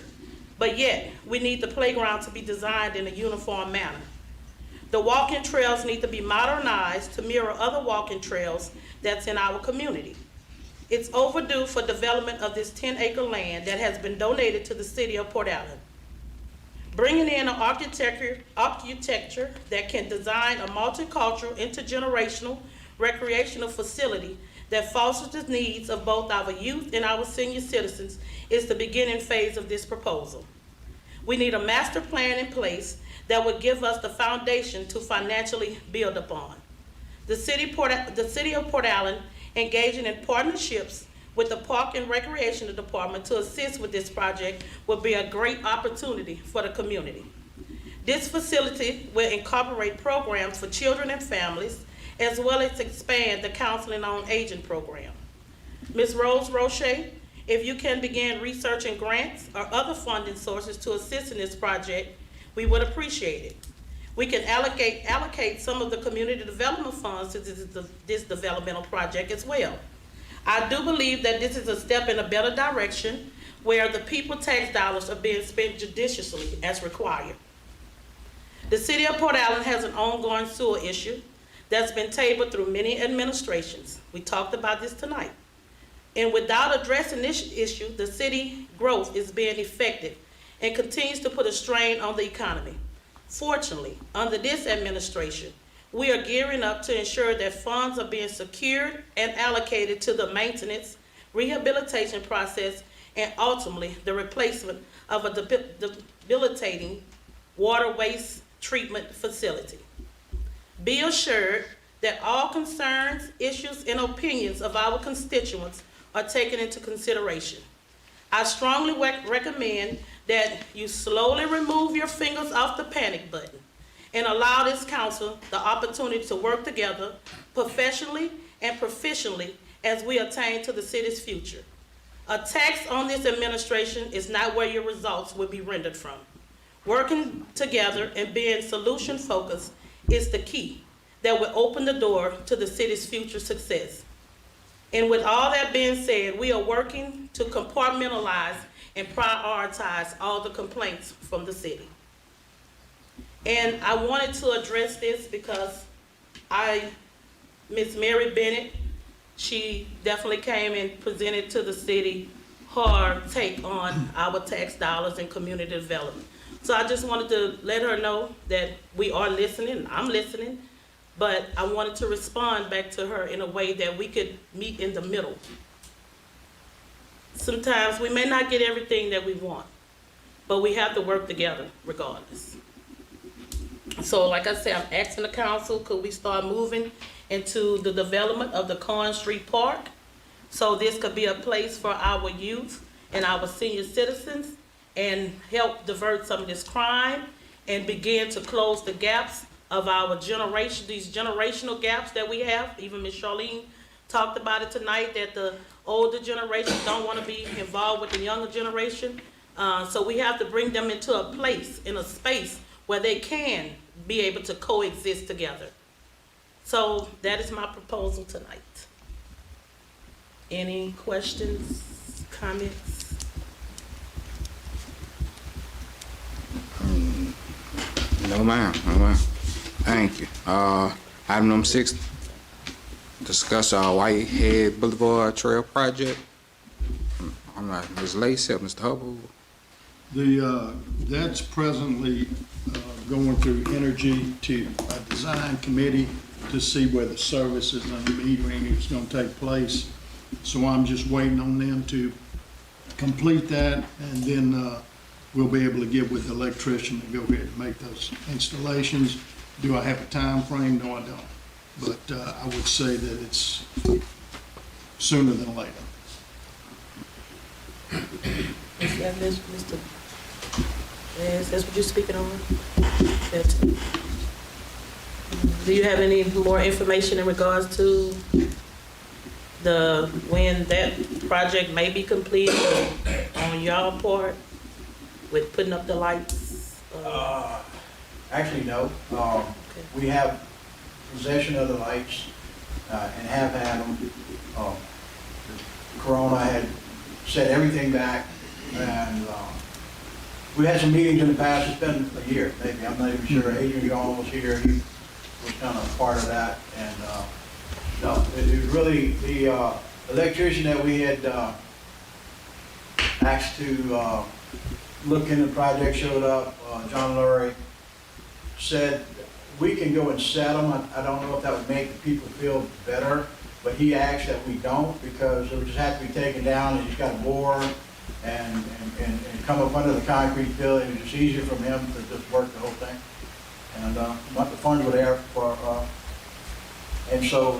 But yet, we need the playground to be designed in a uniform manner. The walking trails need to be modernized to mirror other walking trails that's in our community. It's overdue for development of this 10-acre land that has been donated to the city of Port Allen. Bringing in an architecture that can design a multicultural, intergenerational, recreational facility that fosters the needs of both our youth and our senior citizens is the beginning phase of this proposal. We need a master plan in place that would give us the foundation to financially build upon. The city of Port Allen engaging in partnerships with the Park and Recreation Department to assist with this project would be a great opportunity for the community. This facility will incorporate programs for children and families, as well as expand the Counseling on Aging program. Ms. Rose Roche, if you can begin researching grants or other funding sources to assist in this project, we would appreciate it. We can allocate some of the community development funds to this developmental project as well. I do believe that this is a step in a better direction where the people's tax dollars are being spent judiciously as required. The city of Port Allen has an ongoing sewer issue that's been tabled through many administrations. We talked about this tonight. And without addressing this issue, the city growth is being effective and continues to put a strain on the economy. Fortunately, under this administration, we are gearing up to ensure that funds are being secured and allocated to the maintenance, rehabilitation process, and ultimately the replacement of a debilitating water waste treatment facility. Be assured that all concerns, issues, and opinions of our constituents are taken into consideration. I strongly recommend that you slowly remove your fingers off the panic button and allow this council the opportunity to work together professionally and proficiently as we attain to the city's future. A tax on this administration is not where your results will be rendered from. Working together and being solution-focused is the key that will open the door to the city's future success. And with all that being said, we are working to compartmentalize and prioritize all the complaints from the city. And I wanted to address this because Miss Mary Bennett, she definitely came and presented to the city her take on our tax dollars and community development. So I just wanted to let her know that we are listening, I'm listening, but I wanted to respond back to her in a way that we could meet in the middle. Sometimes we may not get everything that we want, but we have to work together regardless. So like I said, I'm asking the council, could we start moving into the development of the Corn Street Park? So this could be a place for our youth and our senior citizens and help divert some of this crime and begin to close the gaps of our generation, these generational gaps that we have. Even Ms. Charlene talked about it tonight, that the older generation don't want to be involved with the younger generation. So we have to bring them into a place, in a space where they can be able to coexist together. So that is my proposal tonight. Any questions, comments? No ma'am, no ma'am. Thank you. Item number 6, discuss our Whitehead Boulevard Trail Project. I'm not, Ms. Lacy or Mr. Hubble? That's presently going through energy to a design committee to see where the services and the metering is going to take place. So I'm just waiting on them to complete that, and then we'll be able to get with the electrician to go ahead and make those installations. Do I have a time frame? No, I don't. But I would say that it's sooner than later. Mr. That's what you're speaking on? Do you have any more information in regards to when that project may be completed on y'all part with putting up the lights? Actually, no. We have possession of the lights and have had them. Corona had set everything back, and we had some meetings in the past. It's been a year, maybe. I'm not even sure. Adrian Gall was here. He was kind of part of that. And no, it was really the electrician that we had asked to look into the project showed up. John Lurie said we can go and set them. I don't know if that would make the people feel better, but he asked that we don't, because they would just have to be taken down and he's got to bore and come up under the concrete building. It was just easier for him to just work the whole thing. And the funds were there for, and so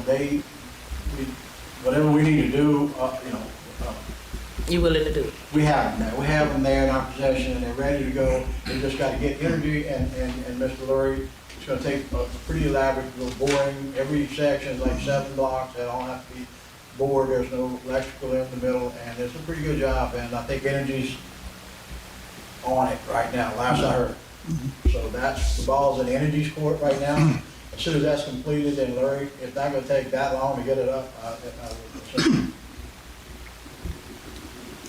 whatever we need to do, You willing to do it? we have them there. We have them there in our possession, and they're ready to go. They just got to get energy, and Mr. Lurie, it's going to take a pretty elaborate little boring. Every section is like 7 blocks. They all have to be bored. There's no electrical in the middle, and it's a pretty good job. And I think energy's on it right now, last I heard. So that's, the ball's in energy's court right now. As soon as that's completed, then Lurie, it's not going to take that long to get it up.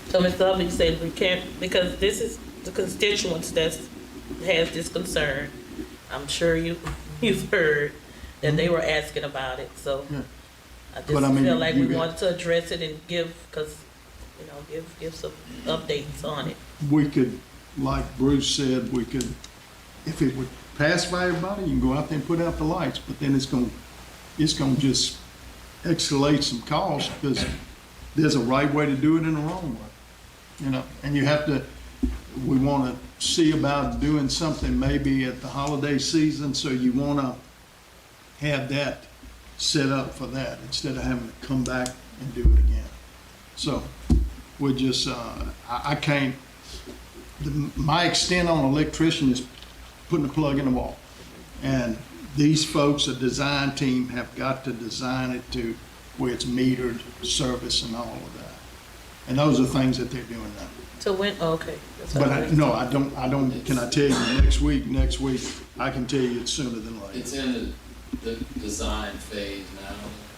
So Mr. Hubble, you said we can't, because this is the constituents that has this concern. I'm sure you've heard that they were asking about it, so Yeah. I just But I mean, feel like you we get- wanted to address it and give some updates on it. We could, like Bruce said, we could, if it would pacify everybody, you can go out there and put out the lights, but then it's gonna just escalate some costs, because there's a right way to do it and a wrong way. And you have to, we want to see about doing something maybe at the holiday season, so you want to have that set up for that instead of having to come back and do it again. So we're just, I can't, my extent on electrician is putting a plug in the wall. And these folks, a design team, have got to design it to where it's metered service and all of that. And those are things that they're doing now. So when, okay. That's But all I don't, can I tell you next week, I can tell you it's sooner than later. It's in the design phase now.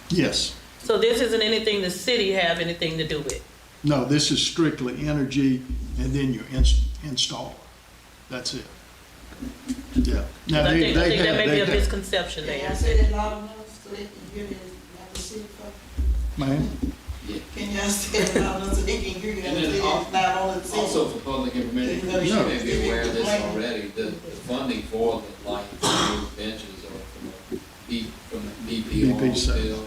Yes. So this isn't anything the city have anything to do with? No, this is strictly energy and then your installer. That's it. Yeah. Now, I think that may be a they have- misconception Can I there. say that loud enough so they can hear it, not the city folk? Man, Can y'all stand out so they can hear you? And then It's not on the Also for public information, you No. may be aware of this already, the funding for the lights and new benches are from the BP BP oil side. spill.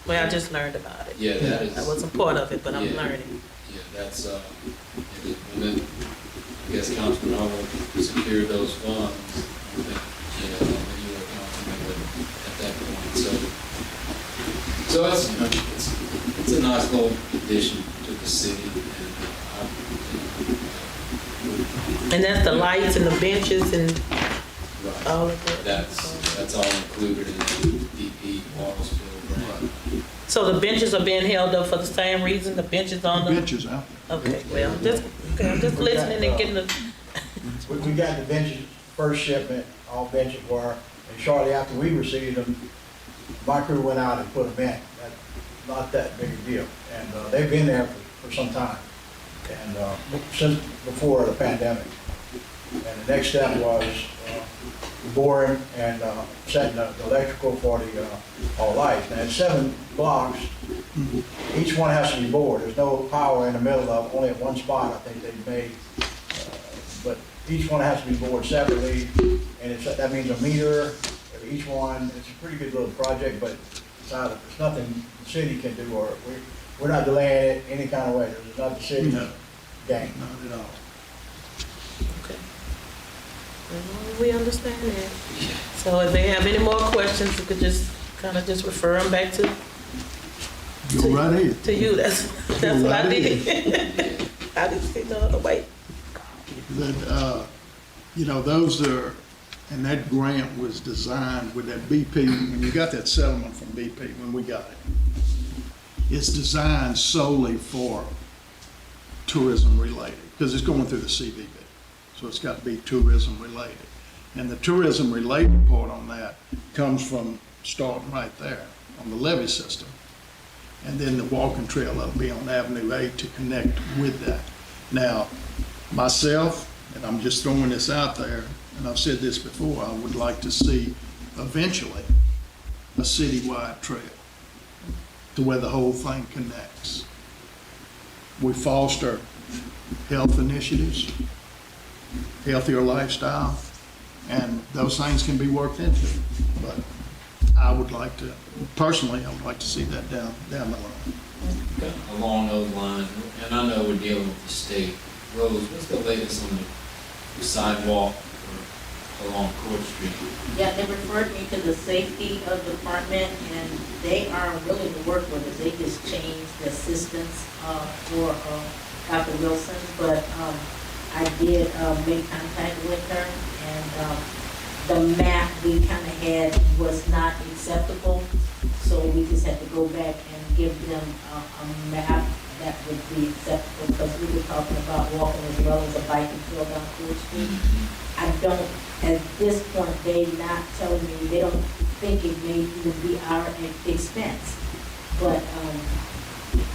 Well, I just learned about it. Yeah, that is. I wasn't part of it, but I'm Yeah. learning. Yeah, that's, and then, I guess Councilman Hubble secured those funds, I think, when you were councilman at that point, so it's, you know, it's a nice little addition to the city, and, And that's the lights and the benches and right, all of it. that's all included in the DP oil spill grant. So the benches are being held up for the same reason, the benches on the? benches out there. Okay, well, I'm just listening and getting the, We got the benches, first shipment, all benches were, and shortly after we received them, my crew went out and put them in. That's not that big a deal. And they've been there for some time, and since before the pandemic. And the next step was boring and setting the electrical for the all lights. Now, it's 7 blocks. Each one has to be bored. There's no power in the middle of, only at one spot, I think they made. But each one has to be bored separately, and that means a meter for each one. It's a pretty good little project, but it's nothing the city can do, or we're not delaying it any kind of way. There's not the city's No. game. Not at all. okay. Well, we understand that. So if they have any more questions, you could just kind of just refer them back to Go right ahead. to you. That's what I right did. I didn't see no other way. That, you know, those are, and that grant was designed with that BP, when you got that settlement from BP, when we got it, it's designed solely for tourism related, because it's going through the CVB. So it's got to be tourism related. And the tourism related part on that comes from starting right there on the levee system. And then the walking trail that'll be on Avenue 8 to connect with that. Now, myself, and I'm just throwing this out there, and I've said this before, I would like to see eventually a citywide trail to where the whole thing connects. We foster health initiatives, healthier lifestyle, and those things can be worked into. But I would like to, personally, I would like to see that down the line. Along those lines, and I know we're dealing with the state roads, what's the latest on the sidewalk along Court Street? Yeah, they referred me to the safety department, and they are willing to work with us. They just changed the assistants for Dr. Wilson, but I did make contact with her, and the map we kind of had was not acceptable, so we just had to go back and give them a map that would be acceptable, because we were talking about walking as well as a biking trail down Court Street. I don't, at this point, they not telling me, they don't think it may even be our expense. But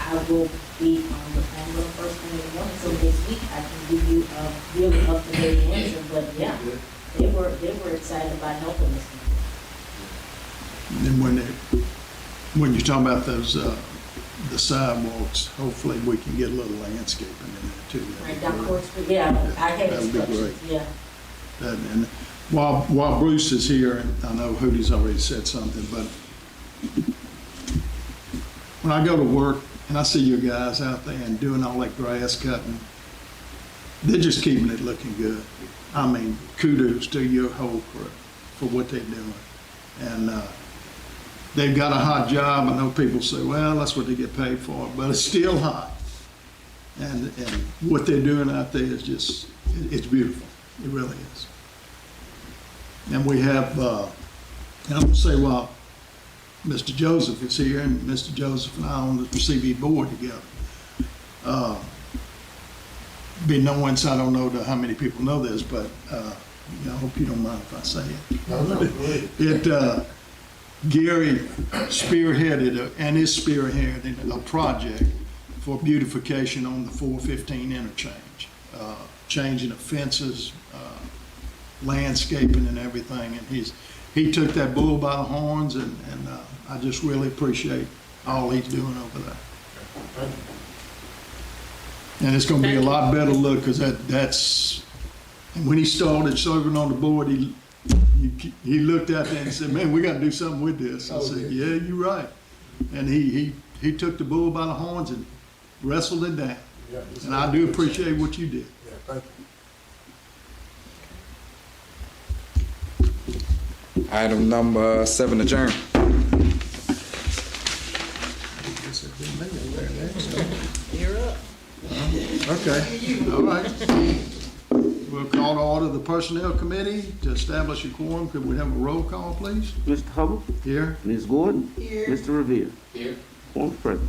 I will be on the phone first thing in the morning, so next week I can give you a really up-to-date answer. But yeah, they were excited about helping us. And when you're talking about those, the sidewalks, hopefully we can get a little landscaping in there too. Right down Court Street, yeah, I had That would be instructions, great. yeah. And while Bruce is here, and I know Hootie's already said something, but when I go to work and I see your guys out there and doing all that grass cutting, they're just keeping it looking good. I mean, kudos to your whole crew for what they're doing. And they've got a hot job. I know people say, well, that's what they get paid for, but it's still hot. And what they're doing out there is just, it's beautiful. It really is. And we have, and I'm gonna say, well, Mr. Joseph is here, and Mr. Joseph and I on the CV board together. Being no one, so I don't know how many people know this, but I hope you don't mind if I say it. No, Gary spearheaded and is spearheading a project for beautification on the 415 interchange, changing of fences, landscaping and everything. And he took that bull by the horns, and I just really appreciate all he's doing over there. And it's gonna be a lot better look, because that's, and when he started serving on the board, he looked out there and said, man, we gotta do something with this. I said, yeah, you're right. And he took the bull by the horns and wrestled it down. And I do appreciate what you did. Item number 7, adjourn. You're up. Okay, all right. We'll call to order the Personnel Committee to establish a quorum. Could we have a roll call, please? Mr. Hubble? Here. Ms. Gordon? Here. Mr. Riviere? Here. Quorum present.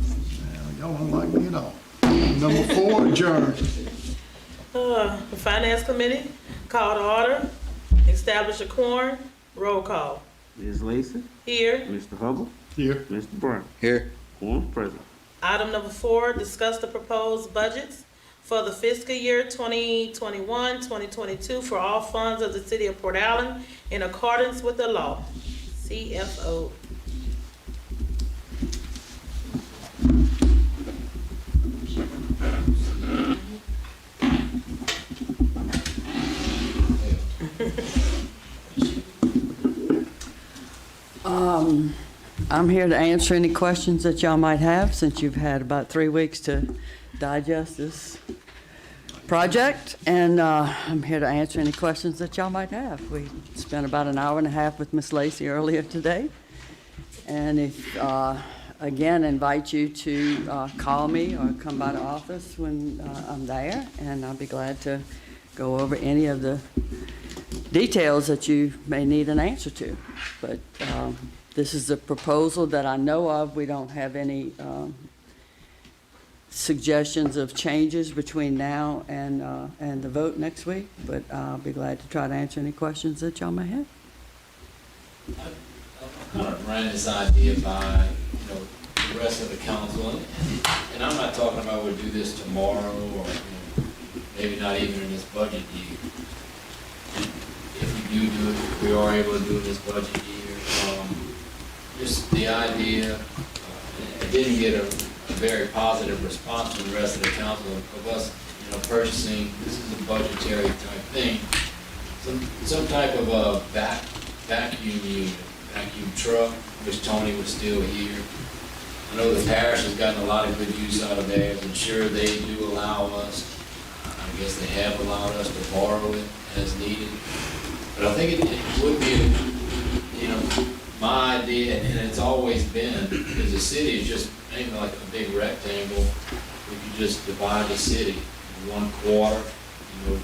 Now, y'all don't like me at all. Number 4, adjourn. The Finance Committee, call to order, establish a quorum, roll call. Ms. Lacy? Here. Mr. Hubble? Here. Mr. Brown? Here. Quorum present. Item number 4, discuss the proposed budgets for the fiscal year 2021, 2022 for all funds of the city of Port Allen in accordance with the law. CFO. I'm here to answer any questions that y'all might have, since you've had about 3 weeks to digest this project, and I'm here to answer any questions that y'all might have. We spent about an hour and a half with Miss Lacy earlier today, and if, again, invite you to call me or come by the office when I'm there, and I'll be glad to go over any of the details that you may need an answer to. But this is a proposal that I know of. We don't have any suggestions of changes between now and the vote next week, but I'll be glad to try to answer any questions that y'all may have. I kind of ran this idea by, the rest of the council, and I'm not talking about we'll do this tomorrow, or maybe not even in this budget year. If we do it, if we are able to do it this budget year, just the idea, it didn't get a very positive response from the rest of the council of us, purchasing, this is a budgetary type thing, some type of a vacuum unit, vacuum truck, which Tony was still here. I know the parish has gotten a lot of good use out of theirs, and sure, they do allow us, I guess they have allowed us to borrow it as needed. But I think it would be, my idea, and it's always been, because the city is just maybe like a big rectangle. We could just divide the city in 1/4,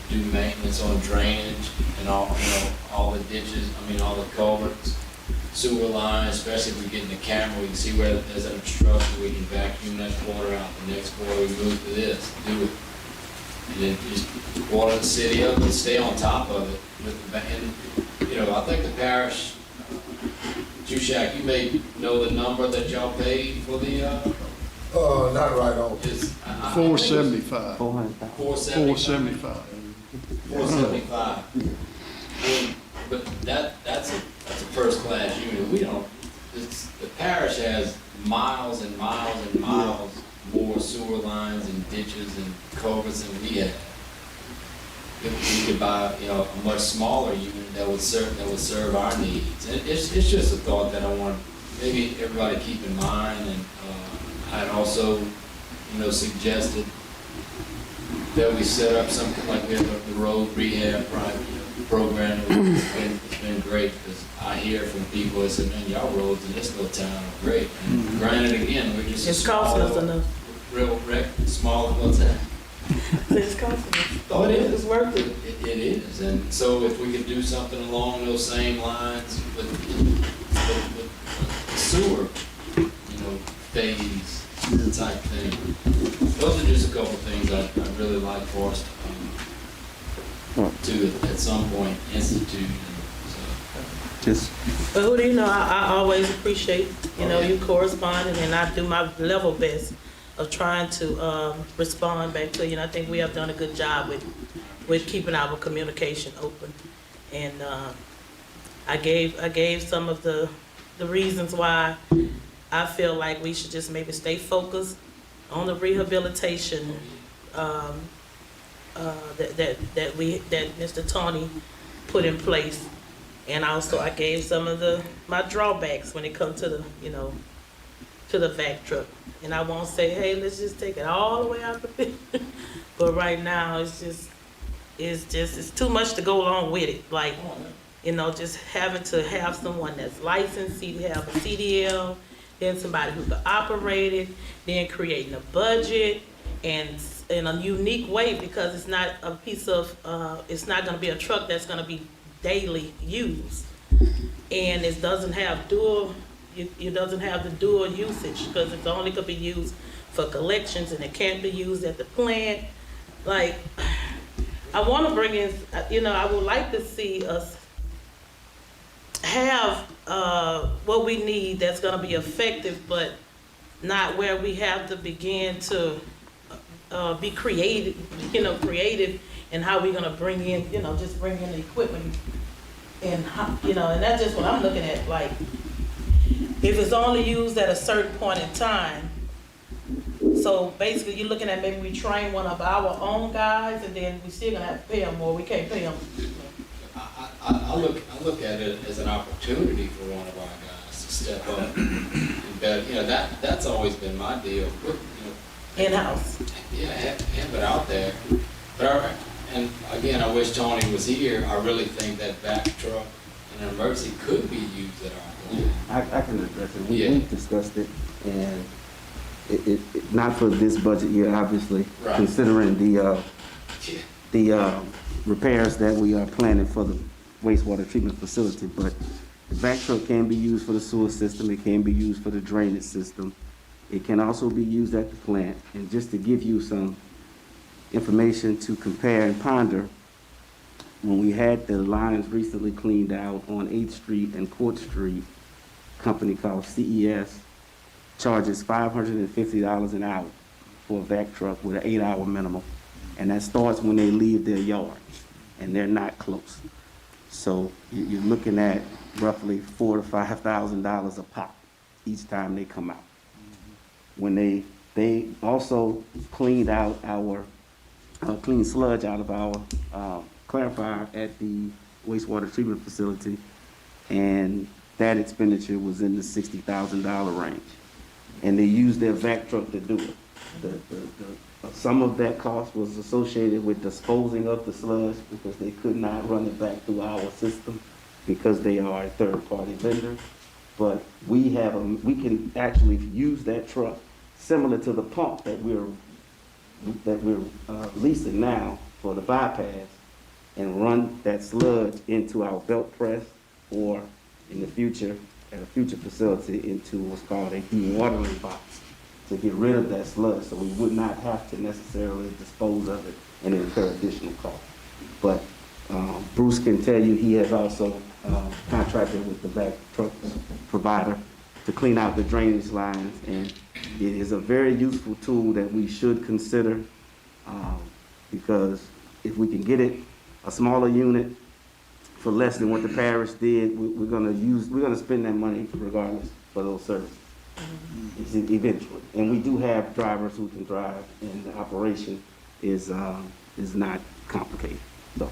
do maintenance on drainage and all the ditches, all the culverts, sewer lines, especially if we get in the camera, we can see where there's an obstruction, we can vacuum that quarter out. The next quarter, we move to this, do it. And then just water the city up and stay on top of it. And, I think the parish, Jushak, you may know the number that y'all paid for the, Not right on. is. 475. 475. 475. But that's a first-class unit. We don't, the parish has miles and miles and miles more sewer lines and ditches and culverts than we have. If we could buy, a much smaller unit that would serve our needs. And it's just a thought that I want maybe everybody keep in mind. And I'd also, suggested that we set up something like we have the road rehab program. It's been great, because I hear from people that say, man, y'all roads in this little town are great. And granted, again, we're just It's costing us enough. real small little town. It's costing us. Oh, it is. It's worth it. It is, and so if we could do something along those same lines with sewer, phase type thing. Those are just a couple of things I'd really like for us to at some point institute. But who do you know, I always appreciate, you corresponding, and I do my level best of trying to respond back to you, and I think we have done a good job with keeping our communication open. And I gave some of the reasons why I feel like we should just maybe stay focused on the rehabilitation, that Mr. Tony put in place. And also I gave some of my drawbacks when it comes to the, to the vac truck. And I won't say, hey, let's just take it all the way out the pit. But right now, it's too much to go along with it. Like, just having to have someone that's licensed, have a CDL, then somebody who can operate it, then creating a budget, and in a unique way, because it's not a piece of, it's not gonna be a truck that's gonna be daily used. And it doesn't have it doesn't have the dual usage, because it's only gonna be used for collections, and it can't be used at the plant. Like, I wanna bring in, I would like to see us have what we need that's gonna be effective, but not where we have to begin to be creative, creative in how we're gonna bring in, just bring in the equipment. And how, and that's just what I'm looking at. Like, if it's only used at a certain point in time, so basically you're looking at maybe we train one of our own guys, and then we still gonna have to pay them more. We can't pay them. I look at it as an opportunity for one of our guys to step up. But that's always been my deal. In-house. Yeah, have it out there. But and again, I wish Tony was here. I really think that vac truck in an emergency could be used at our plant. I can address it. Yeah. We've discussed it, and it not for this budget year, obviously, Right. considering the repairs that we are planning for the wastewater treatment facility, but the vac truck can be used for the sewer system, it can be used for the drainage system, it can also be used at the plant. And just to give you some information to compare and ponder, when we had the lines recently cleaned out on 8th Street and Court Street, a company called CES charges $550 an hour for a vac truck with an 8-hour minimum. And that starts when they leave their yard, and they're not close. So you're looking at roughly $4,000 to $5,000 a pop each time they come out. When they also cleaned out our clean sludge out of our clarifier at the wastewater treatment facility, and that expenditure was in the $60,000 range. And they used their vac truck to do it. Some of that cost was associated with disposing of the sludge, because they could not run it back through our system because they are a third-party vendor. But we can actually use that truck similar to the pump that we're leasing now for the bypass, and run that sludge into our belt press, or in the future, at a future facility, into what's called a dewatering box, to get rid of that sludge, so we would not have to necessarily dispose of it and incur additional costs. But Bruce can tell you he has also contracted with the vac truck provider to clean out the drainage lines, and it is a very useful tool that we should consider, because if we can get it a smaller unit for less than what the parish did, we're gonna spend that money regardless for those services. Eventually. And we do have drivers who can drive, and the operation is not complicated. So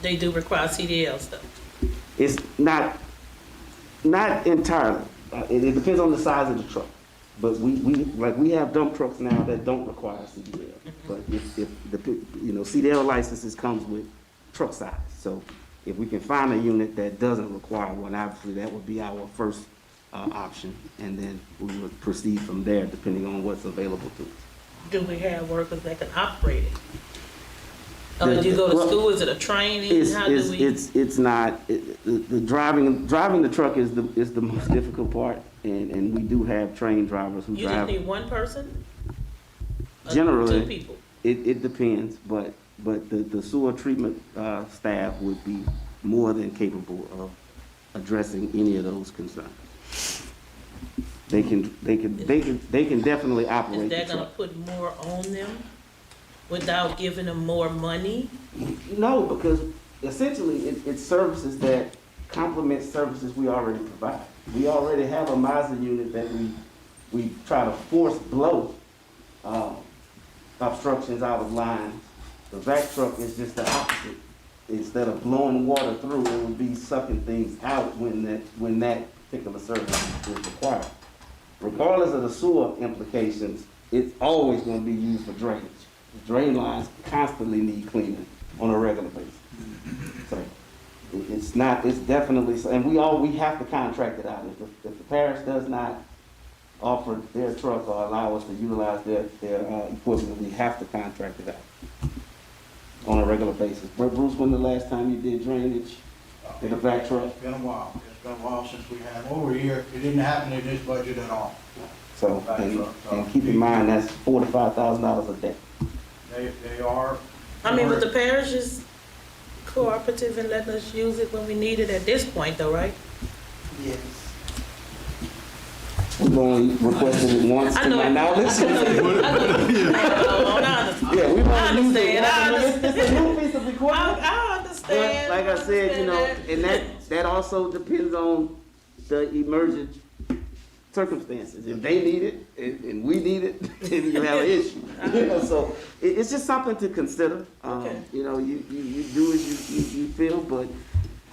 They do require CDLs though. it's not entirely. It depends on the size of the truck. But we have dump trucks now that don't require CDL. But if the CDL licenses comes with truck size. So if we can find a unit that doesn't require one, obviously that would be our first option, and then we would proceed from there depending on what's available to us. Do we have workers that can operate it? Or did you go to school? Is it a training? How do we? It's not. The driving the truck is the most difficult part, and we do have trained drivers who You drive. just need one person? Or Generally, 2 people? It depends, but the sewer treatment staff would be more than capable of addressing any of those concerns. They can definitely operate Is the that gonna truck. put more on them without giving them more money? No, because essentially it's services that complement services we already provide. We already have a Mazda unit that we try to force blow obstructions out of lines. The vac truck is just the opposite. Instead of blowing water through, it would be sucking things out when that particular service is required. Regardless of the sewer implications, it's always going to be used for drainage. Drain lines constantly need cleaning on a regular basis. So it's definitely, and we have to contract it out. If the parish does not offer their truck or allow us to utilize their equipment, we have to contract it out on a regular basis. Bruce, when the last time you did drainage in a vac truck? It's been a while. It's been a while since we had, over a year. It didn't happen in this budget at all. So, and keep in mind, that's $4,000 to $5,000 a day. They are. I mean, but the parish is cooperative and letting us use it when we need it at this point though, right? Yes. We've only requested it once. I know it. Now, listen. I Yeah, we've I only used it understand. once. It's a new piece of equipment. I understand. But like I said, you know, understand and that also depends on the emergent circumstances. If they need it and we need it, then you have an issue. You know, so it's just something to consider. Okay. You know, you do as you feel, but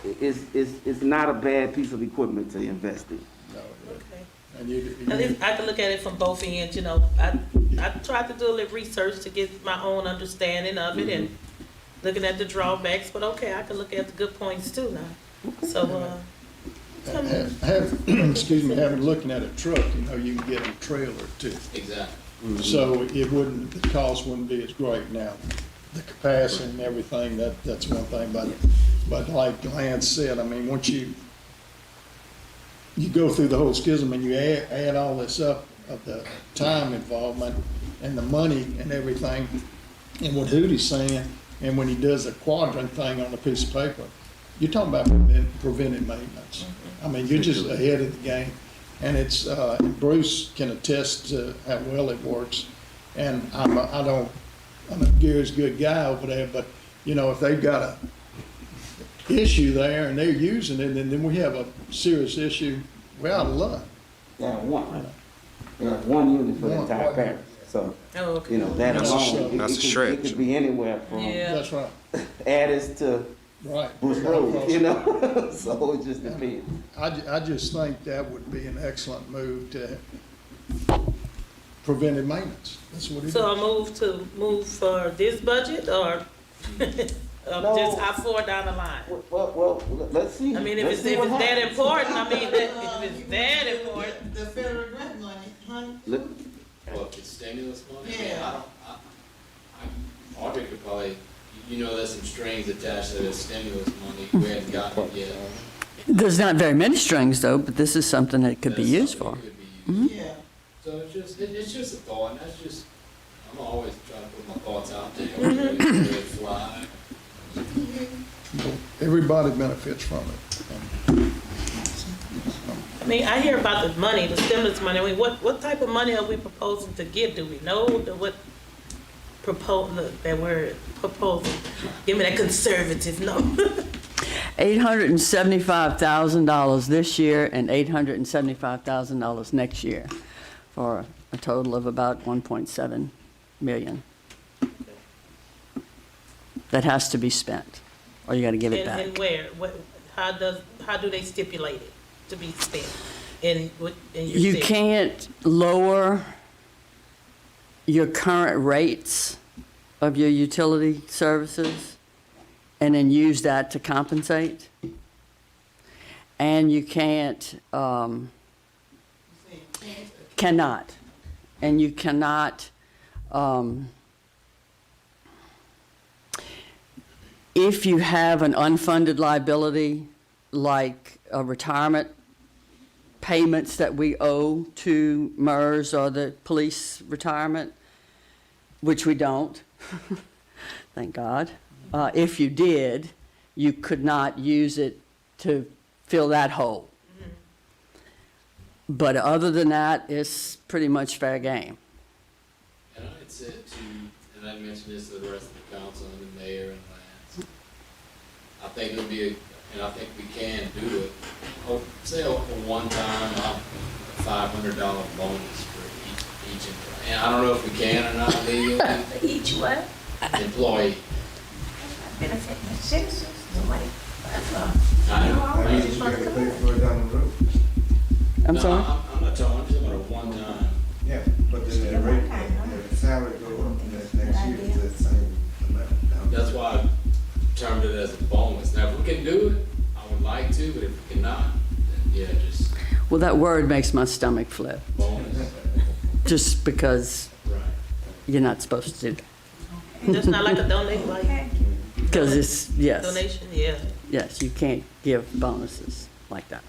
it's not a bad piece of equipment to invest in. Okay. And At least I can look at it from both ends, you know. I tried to do a little research to get my own understanding of it and looking at the drawbacks, but okay, I can look at the good points too now. So, excuse me, having looking at a truck, you know, you can get a trailer too. Exactly. So it wouldn't, the cost wouldn't be as great now. The capacity and everything, that's one thing, but like Lance said, I mean, once you go through the whole schism and you add all this up of the time involvement and the money and everything, and what Hootie's saying, and when he does a quadrant thing on a piece of paper, you're talking about preventive maintenance. I mean, you're just ahead of the game. And it's, Bruce can attest to how well it works. And I'm Gary's a good guy over there, but, you know, if they've got a issue there and they're using it, and then we have a serious issue, we're out of luck. Yeah, one unit for the entire parish. So, oh, okay. you know, that alone, That's a it stretch. could be anywhere from Yeah. That's right. Addis to Right. Bush Road, you know? So it just depends. I just think that would be an excellent move to preventive maintenance. That's what it is. So I move for this budget or just how far down the line? Well, let's see. I mean, if Let's it's see what that happens. important, I mean, if it's that important. The federal grant money, honey. Well, if it's stimulus money, I mean, Yeah. Audrey could probably, you know, there's some strings attached to this stimulus money, we haven't gotten it yet. There's not very many strings though, but this is something that could be That's used something for. that could be used. Yeah. So it's just a thought, and that's just, I'm always trying to put my thoughts out there, let it fly. Everybody benefits from it. I mean, I hear about the money, the stimulus money. I mean, what type of money are we proposing to give? Do we know what that word, proposal? Give me that conservative number. $875,000 this year and $875,000 next year, for a total of about 1.7 million. That has to be spent, or you got to give it back. And where? How do they stipulate it to be spent in your You city? can't lower your current rates of your utility services and then use that to compensate. And you cannot, and you cannot, if you have an unfunded liability, like a retirement payments that we owe to MERS or the police retirement, which we don't, thank God. If you did, you could not use it to fill that hole. But other than that, it's pretty much fair game. And I had said to, and I mentioned this to the rest of the council and the mayor and Lance, I think it would be a and I think we can do it. Say a one-time, $500 bonus for each employee. And I don't know if we can or not legally. Each what? Employee. Benefit the citizens, nobody. I know. I mean, you gotta pay for it down the road. I'm No, sorry? I'm not talking, I'm just about a one-time. Yeah, but then the rate, the salary go up next year, it's the same amount. That's why I termed it as a bonus. Now, if we can do it, I would like to, but if we cannot, then yeah, just Well, that word makes my stomach flip, bonus. just because Right. you're not supposed to do that. That's not like a donation, like Because it's, yes, donation, yeah. yes, you can't give bonuses like that,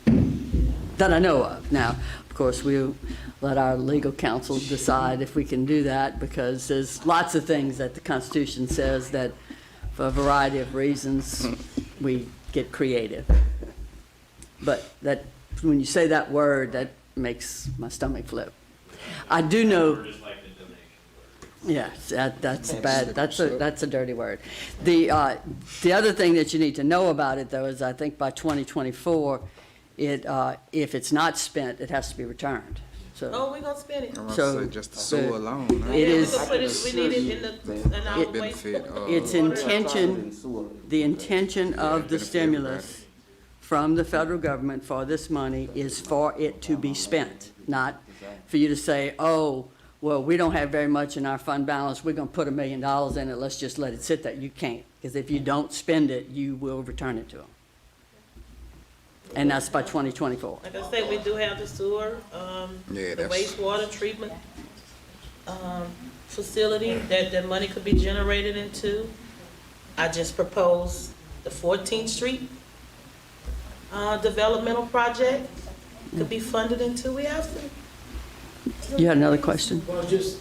that I know of. Now, of course, we'll let our legal counsel decide if we can do that, because there's lots of things that the Constitution says that for a variety of reasons, we get creative. But that, when you say that word, that makes my stomach flip. I do know. Yes, that's bad. That's a dirty word. The other thing that you need to know about it, though, is I think by 2024, if it's not spent, it has to be returned. So Oh, we gonna spend it. I'm gonna So, say just the sewer alone. Huh? it Yeah, is- we could put it, we need it in our Benefit, wastewater. its intention, the intention of the stimulus from the federal government for this money is for it to be spent, not for you to say, oh, well, we don't have very much in our fund balance, we're gonna put $1 million in it, let's just let it sit there. You can't, because if you don't spend it, you will return it to them. And that's by 2024. Like I said, we do have the sewer, Yeah, the that's- wastewater treatment, facility that money could be generated into. I just proposed the 14th Street, developmental project could be funded into. We have to. You had another question? Well, just,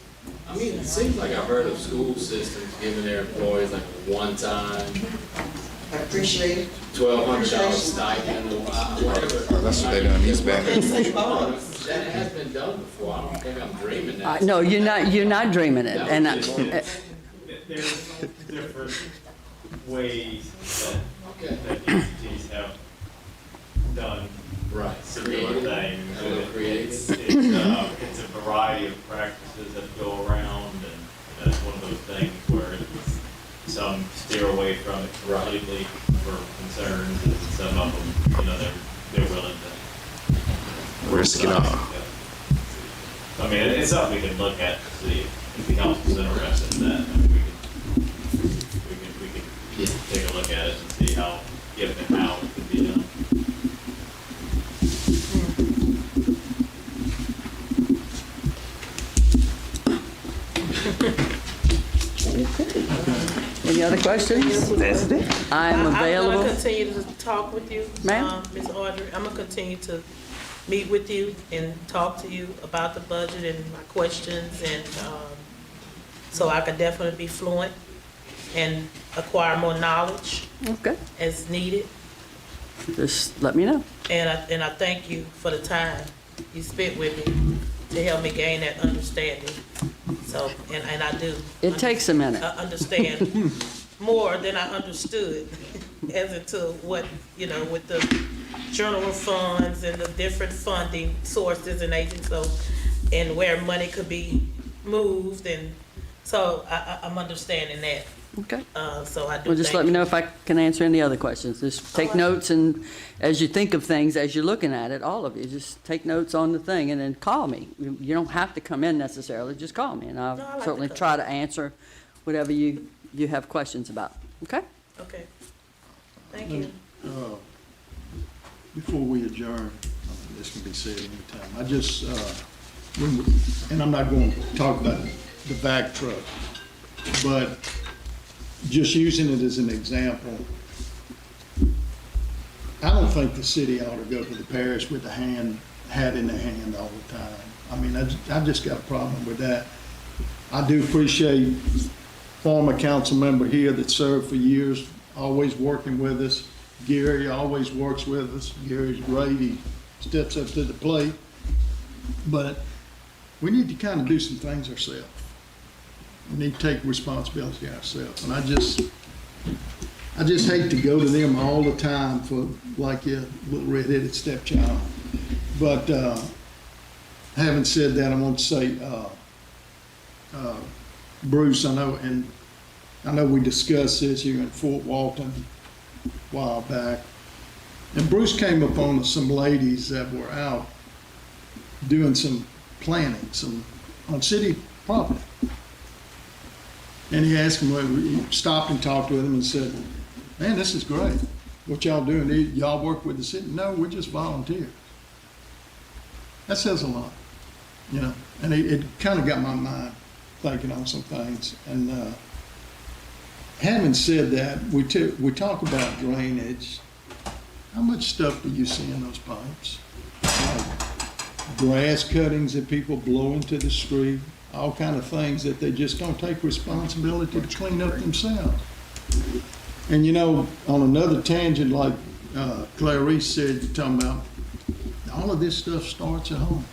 I mean, it seems like I've heard of school systems giving their employees like a one-time I appreciate it. $1,200 stipend or whatever. Oh, that's what they do in East Baton. That has been done before. I don't think I'm dreaming that. No, you're not dreaming it, and That was just- There's different ways Okay. that entities have done Right. similar things. A little creative. It's a variety of practices that go around, and that's one of those things where some steer away from it completely for concerns, and some of them, they're willing to Risk it all. I mean, it's something we can look at to see if the council's interested in that. I mean, we can take a look at it and see how, if and how it could be done. Any other questions? I'm I'm available. gonna continue to talk with you, Ma'am? Ms. Audrey. I'm gonna continue to meet with you and talk to you about the budget and my questions, and so I can definitely be fluent and acquire more knowledge Okay, as needed. just let me know. And I thank you for the time you spent with me to help me gain that understanding. So, and I do. It takes a minute. Understand more than I understood as into what, with the general funds and the different funding sources and agents, so, and where money could be moved, and so I'm understanding that. Okay. So I do Well, just thank let me you. know if I can answer any other questions. Just take notes, and as you think of things, as you're looking at it, all of you, just take notes on the thing and then call me. You don't have to come in necessarily, just call me, and No, I I'll like certainly to come. try to answer whatever you have questions about. Okay? Okay. Thank you. Before we adjourn, this can be said anytime, I just, and I'm not going to talk about the vac truck, but just using it as an example, I don't think the city ought to go to the parish with the hat in their hand all the time. I mean, I just got a problem with that. I do appreciate former council member here that served for years, always working with us. Gary always works with us. Gary's great. He steps up to the plate. But we need to kind of do some things ourselves. We need to take responsibility ourselves. And I just hate to go to them all the time for like your little red-headed stepchild. But having said that, I want to say, Bruce, I know we discussed this here in Fort Walton a while back. And Bruce came upon some ladies that were out doing some planting, on city property. And he asked them, he stopped and talked with them and said, man, this is great. What y'all doing? Y'all work with the city? No, we're just volunteers. That says a lot, you know, and it kind of got my mind thinking on some things. And having said that, we talk about drainage. How much stuff do you see in those pipes? Like grass cuttings that people blow into the street, all kind of things that they just don't take responsibility to clean up themselves. And you know, on another tangent, like Clerice said, you're talking about all of this stuff starts at home.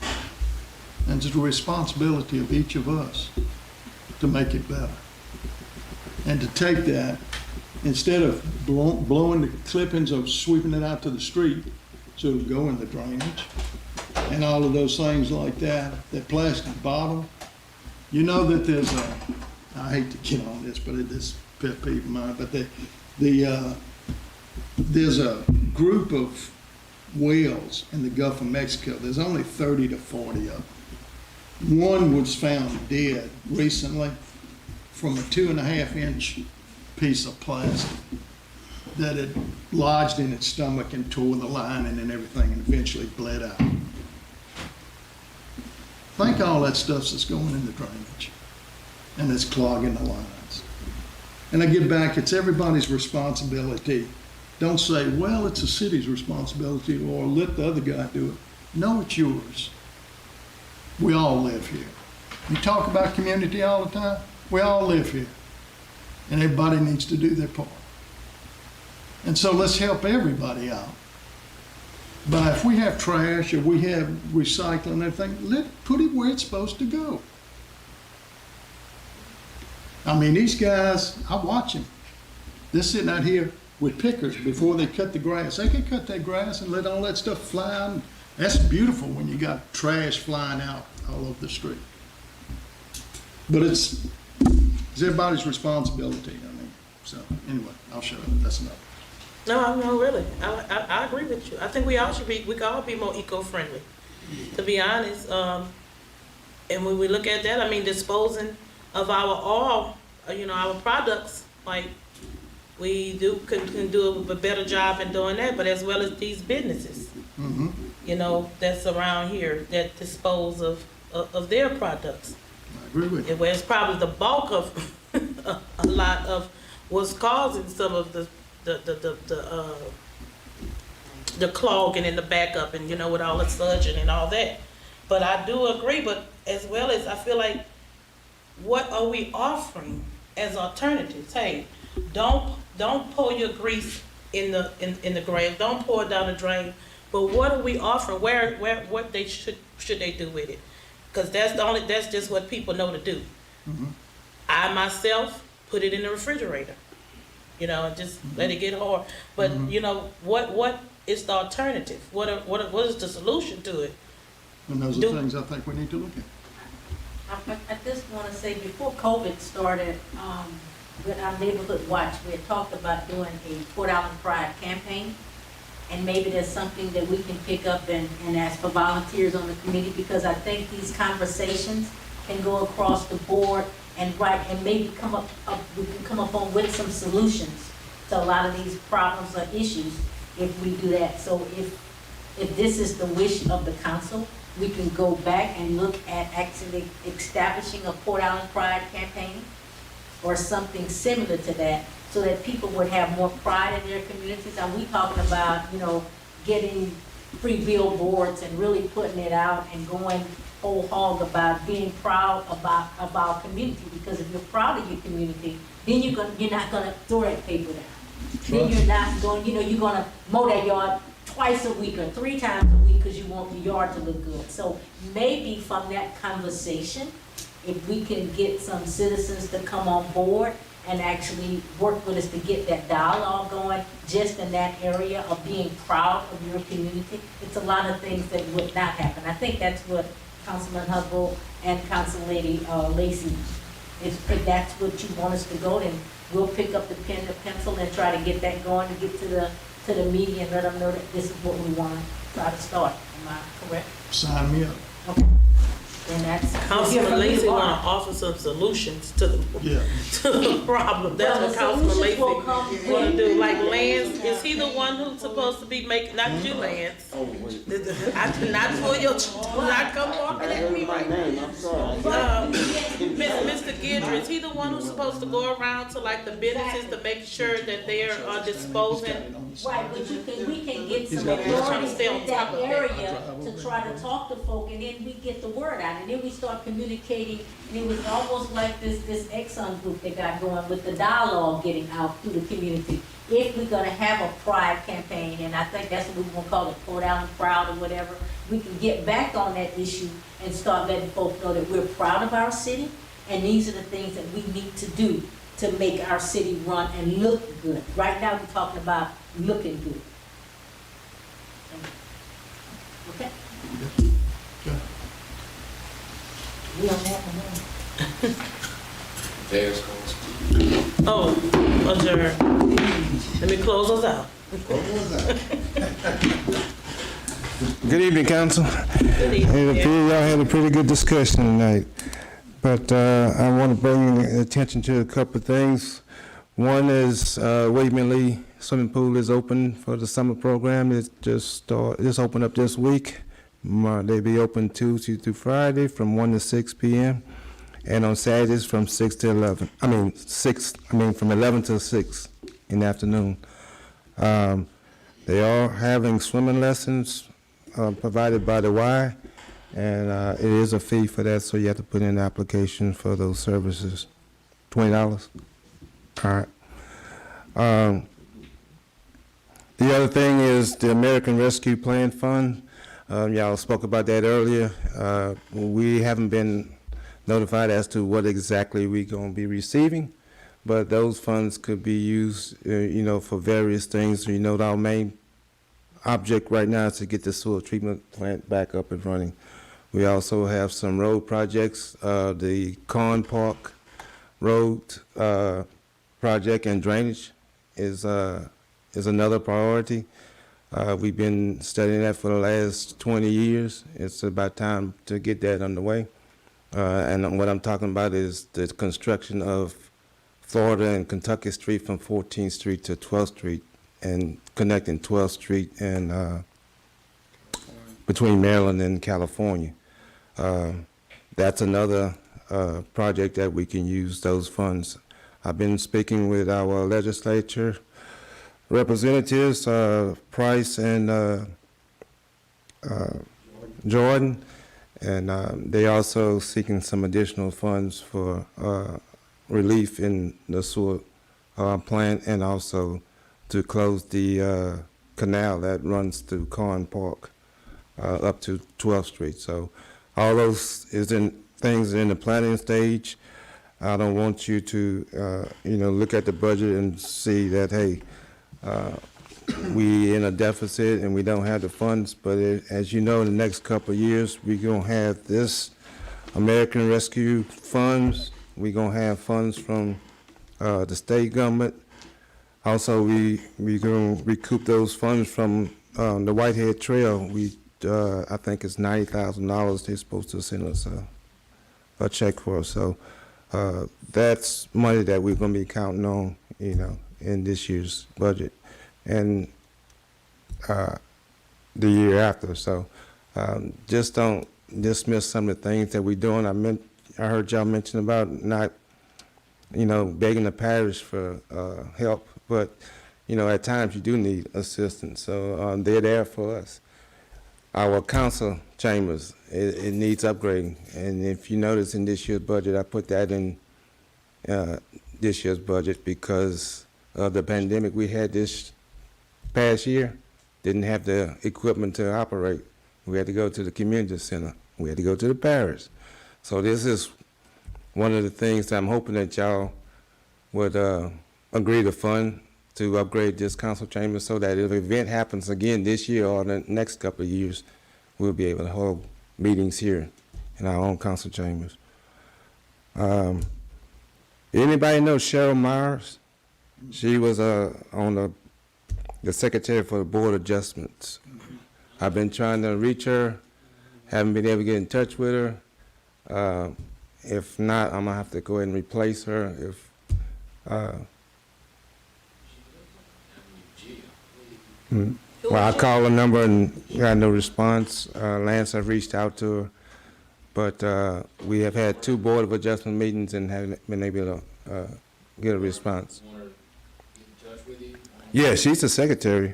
And it's the responsibility of each of us to make it better. And to take that, instead of blowing the clippings or sweeping it out to the street, so it'll go in the drainage, and all of those things like that, that plastic bottle, you know that there's I hate to get on this, but it is pet peeve of mine, but there's a group of whales in the Gulf of Mexico. There's only 30 to 40 of them. One was found dead recently from a 2.5-inch piece of plastic that had lodged in its stomach and tore the lining and everything and eventually bled out. Think all that stuff that's going in the drainage and it's clogging the lines. And I get back, it's everybody's responsibility. Don't say, well, it's the city's responsibility or let the other guy do it. No, it's yours. We all live here. You talk about community all the time. We all live here. And everybody needs to do their part. And so let's help everybody out. But if we have trash or we have recycling and everything, put it where it's supposed to go. I mean, these guys, I watch them. They're sitting out here with pickers before they cut the grass. They can cut that grass and let all that stuff fly out. That's beautiful when you got trash flying out all over the street. But it's everybody's responsibility, I mean. So anyway, I'll shut up. That's enough. No, really. I agree with you. I think we could all be more eco-friendly, to be honest. And when we look at that, I mean, disposing of our our products, like we can do a better job in doing that, but as well as these businesses, that's around here that dispose of their products. I agree with you. Where it's probably the bulk of a lot of what's causing some of the clogging and the backup and with all the sludging and all that. But I do agree, but as well as I feel like, what are we offering as alternatives? Hey, don't pour your grease in the grave. Don't pour it down the drain. But what are we offering? What they should they do with it? Because that's just what people know to do. Mm-hmm. I myself put it in the refrigerator. Just let it get hard. But what is the alternative? What is the solution to it? And those are things I think we need to look at. I just want to say, before COVID started, with our neighborhood watch, we had talked about doing a Port Island Pride campaign. And maybe there's something that we can pick up and ask for volunteers on the committee, because I think these conversations can go across the board and maybe we can come up with some solutions to a lot of these problems or issues if we do that. So if this is the wish of the council, we can go back and look at actually establishing a Port Island Pride campaign or something similar to that, so that people would have more pride in their communities. Are we talking about, getting free billboards and really putting it out and going whole hog about being proud of our community? Because if you're proud of your community, then you're not gonna throw that paper down. Then you're not going, you're gonna mow that yard twice a week or 3 times a week because you want the yard to look good. So maybe from that conversation, if we can get some citizens to come on board and actually work with us to get that dialogue going just in that area of being proud of your community. It's a lot of things that would not happen. I think that's what Councilman Hubble and Council Lady Lacy, if that's what you want us to go, then we'll pick up the pen and pencil and try to get that going, to get to the media and let them know that this is what we want to try to start. Am I correct? Sign me up. Okay. And that's. Councilman Lacy want to offer some solutions to the, Yeah. to the problem. That's Well, what the Councilman Lacy solutions will come want to when- do. Like Lance, is he the one who's supposed to be making, not you, Lance? I did not pull your, do not come walking at me right now. Mr. Gidry, is he the one who's supposed to go around to like the businesses to make sure that they're disposing? Right, but we can get some got- he's trying to stay on authority in top that of that. area to try to talk to folk, and then we get the word out, and then we start communicating, and it was almost like this Exxon group that got going with the dialogue getting out through the community. If we're gonna have a pride campaign, and I think that's what we're gonna call it, Port Allen Proud or whatever, we can get back on that issue and start letting folks know that we're proud of our city, and these are the things that we need to do to make our city run and look good. Right now, we're talking about looking good. Okay? We don't have one now. There's calls. Oh, adjourn. Let me close us out. Good evening, Council. Good evening. It appears y'all had a pretty good discussion tonight, but I want to bring attention to a couple of things. One is William Lee Swimming Pool is open for the summer program. It just opened up this week. They'll be open Tuesday through Friday from 1 to 6 p.m. and on Saturdays from 6 to 11. From 11 to 6 in the afternoon. They are having swimming lessons provided by the Y, and it is a fee for that, so you have to put in an application for those services. $20. All right. The other thing is the American Rescue Plan Fund. Y'all spoke about that earlier. We haven't been notified as to what exactly we're going to be receiving, but those funds could be used, for various things. Our main object right now is to get the sewer treatment plant back up and running. We also have some road projects. The Corn Park Road project and drainage is another priority. We've been studying that for the last 20 years. It's about time to get that underway. And what I'm talking about is the construction of Florida and Kentucky Street from 14th Street to 12th Street and connecting 12th Street and between Maryland and California. That's another project that we can use those funds. I've been speaking with our legislature representatives, Price and Jordan, and they also seeking some additional funds for relief in the sewer plant and also to close the canal that runs through Corn Park up to 12th Street. So all those things in the planning stage. I don't want you to, look at the budget and see that, hey, we in a deficit and we don't have the funds. But as you know, in the next couple of years, we're going to have this American Rescue Funds. We're going to have funds from the state government. Also, we're going to recoup those funds from the Whitehead Trail. I think it's $90,000 they're supposed to send us a check for. So that's money that we're going to be counting on, in this year's budget and the year after. So just don't dismiss some of the things that we're doing. I heard y'all mention about not, begging the parish for help, but, at times you do need assistance. So they're there for us. Our council chambers, it needs upgrading. And if you notice in this year's budget, I put that in this year's budget because of the pandemic we had this past year. Didn't have the equipment to operate. We had to go to the community center. We had to go to the parish. So this is one of the things that I'm hoping that y'all would agree to fund to upgrade this council chamber so that if an event happens again this year or the next couple of years, we'll be able to hold meetings here in our own council chambers. Anybody know Cheryl Myers? She was on the secretary for the board adjustments. I've been trying to reach her, haven't been able to get in touch with her. If not, I'm gonna have to go ahead and replace her. Well, I called her number and got no response. Lance, I've reached out to her, but we have had 2 board of adjustment meetings and haven't been able to get a response. Want her to get in touch with you? Yeah, she's the secretary.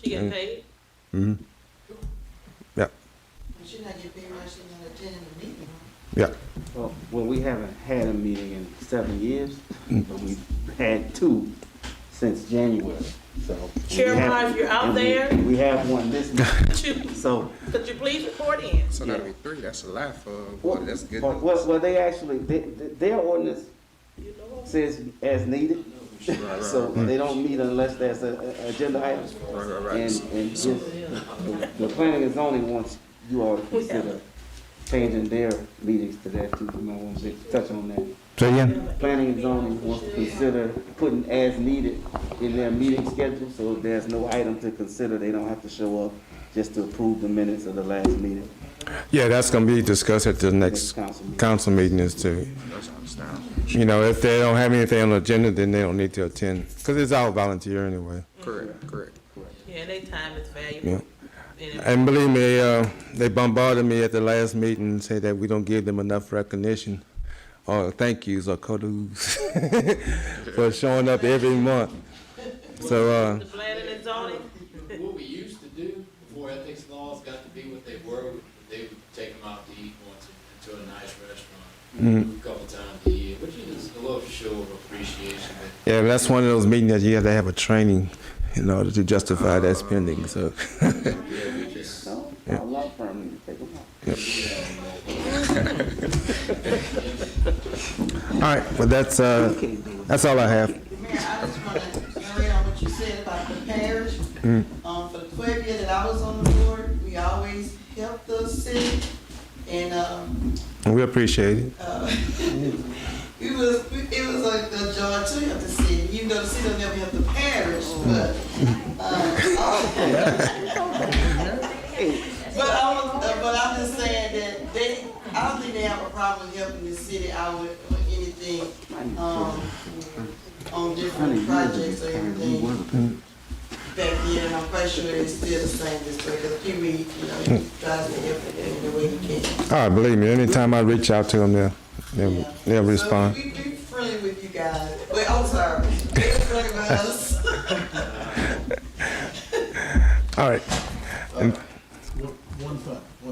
She getting paid? Mm-hmm. Yeah, She not get paid while she not attending the meeting, huh? yeah. Well, we haven't had a meeting in 7 years, but we've had 2 since January, so. Chairman, if you're out there, We have one this month, so. could you please report in? So that'll be 3, that's a lot for, boy, that's good. Well, they actually, their ordinance says as needed, so they don't meet unless there's an agenda item. Right. And just, the planning and zoning wants you all to consider changing their meetings to that too. You might want to touch on that. So again, Planning and zoning wants to consider putting as needed in their meeting schedule, so if there's no item to consider, they don't have to show up just to approve the minutes of the last meeting. yeah, that's gonna be discussed at the next council meeting is to, you know, if they don't have anything on the agenda, then they don't need to attend, because it's all volunteer anyway. Correct. Yeah, their time is valuable. Yeah. And believe me, they bombarded me at the last meeting and said that we don't give them enough recognition or thank yous or kudos for showing up every month. So, The planning and zoning? What we used to do before ethics laws got to be what they were, they would take them out to eat once into a nice restaurant, a couple times a year, which is a little show of appreciation. But yeah, but that's one of those meetings that you have to have a training in order to justify that spending, so. yeah, we just, Our law firm needs to take them out. All right, well, that's all I have. Mayor, I just want to carry on what you said about the parish. For the 12 years that I was on the board, we always helped the city, and We appreciate it. it was like the joy to help the city, even though the city will never help the parish, but but I'm just saying that I don't think they have a problem with helping the city out with anything, on different projects or everything. Back then, and I'm quite sure it's still the same this way, because Pee Wee, he tries to help it in the way he can. All right, believe me, anytime I reach out to them, they'll respond. So we friendly with you guys. Wait, I'm sorry. We're friendly with us. All right. One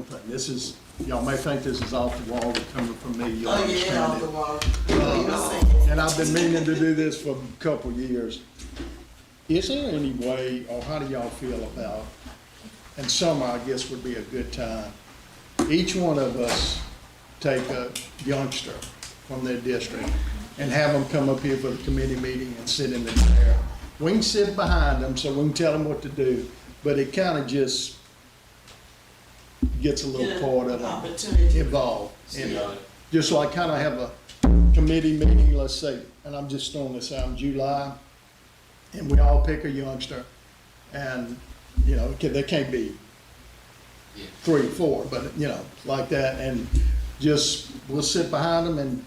thing, this is, y'all may think this is off the wall coming from me. You'll Oh, yeah, understand off the it. wall. And I've been meaning to do this for a couple of years. Is there any way, or how do y'all feel about, and summer, I guess, would be a good time, each one of us take a youngster from their district and have them come up here for the committee meeting and sit in the chair. We can sit behind them so we can tell them what to do, but it kind of just gets a little part of them involved. And just like kind of have a committee meeting, let's say, and I'm just throwing this out in July, and we all pick a youngster, and, you know, there can't be 3 or 4, but, you know, like that, and just, we'll sit behind them and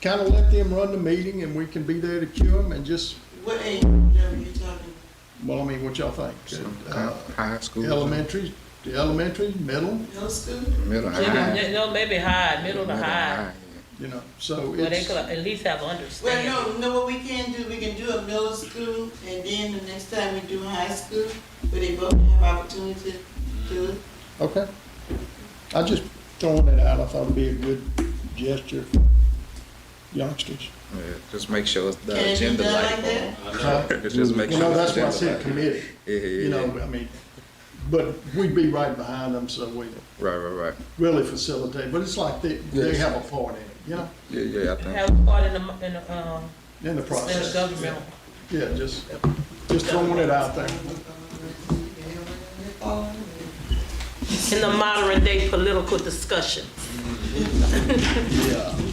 kind of let them run the meeting, and we can be there to cue them, and just, What age are you talking? well, I mean, what y'all think? High school. Elementary, middle, Middle school? Middle, high. No, maybe high, middle to high. you know, so Well, they it's, could at least have understanding. Well, no, what we can do, we can do a middle school, and then the next time we do high school, where they both have opportunity to do it. okay. I just throwing it out, I thought it'd be a good gesture for youngsters. Yeah, just make sure the Can it be agenda done like like that? that. Just make You sure know, the that's why I agenda said like- committee, Yeah, you know, I mean, but we'd be right behind them, so we Right. really facilitate, but it's like they have a part in it, you know? Yeah, I think. Have a part in the in the process. governmental. Yeah, just throwing it out there. In the modern day political discussion. Yeah.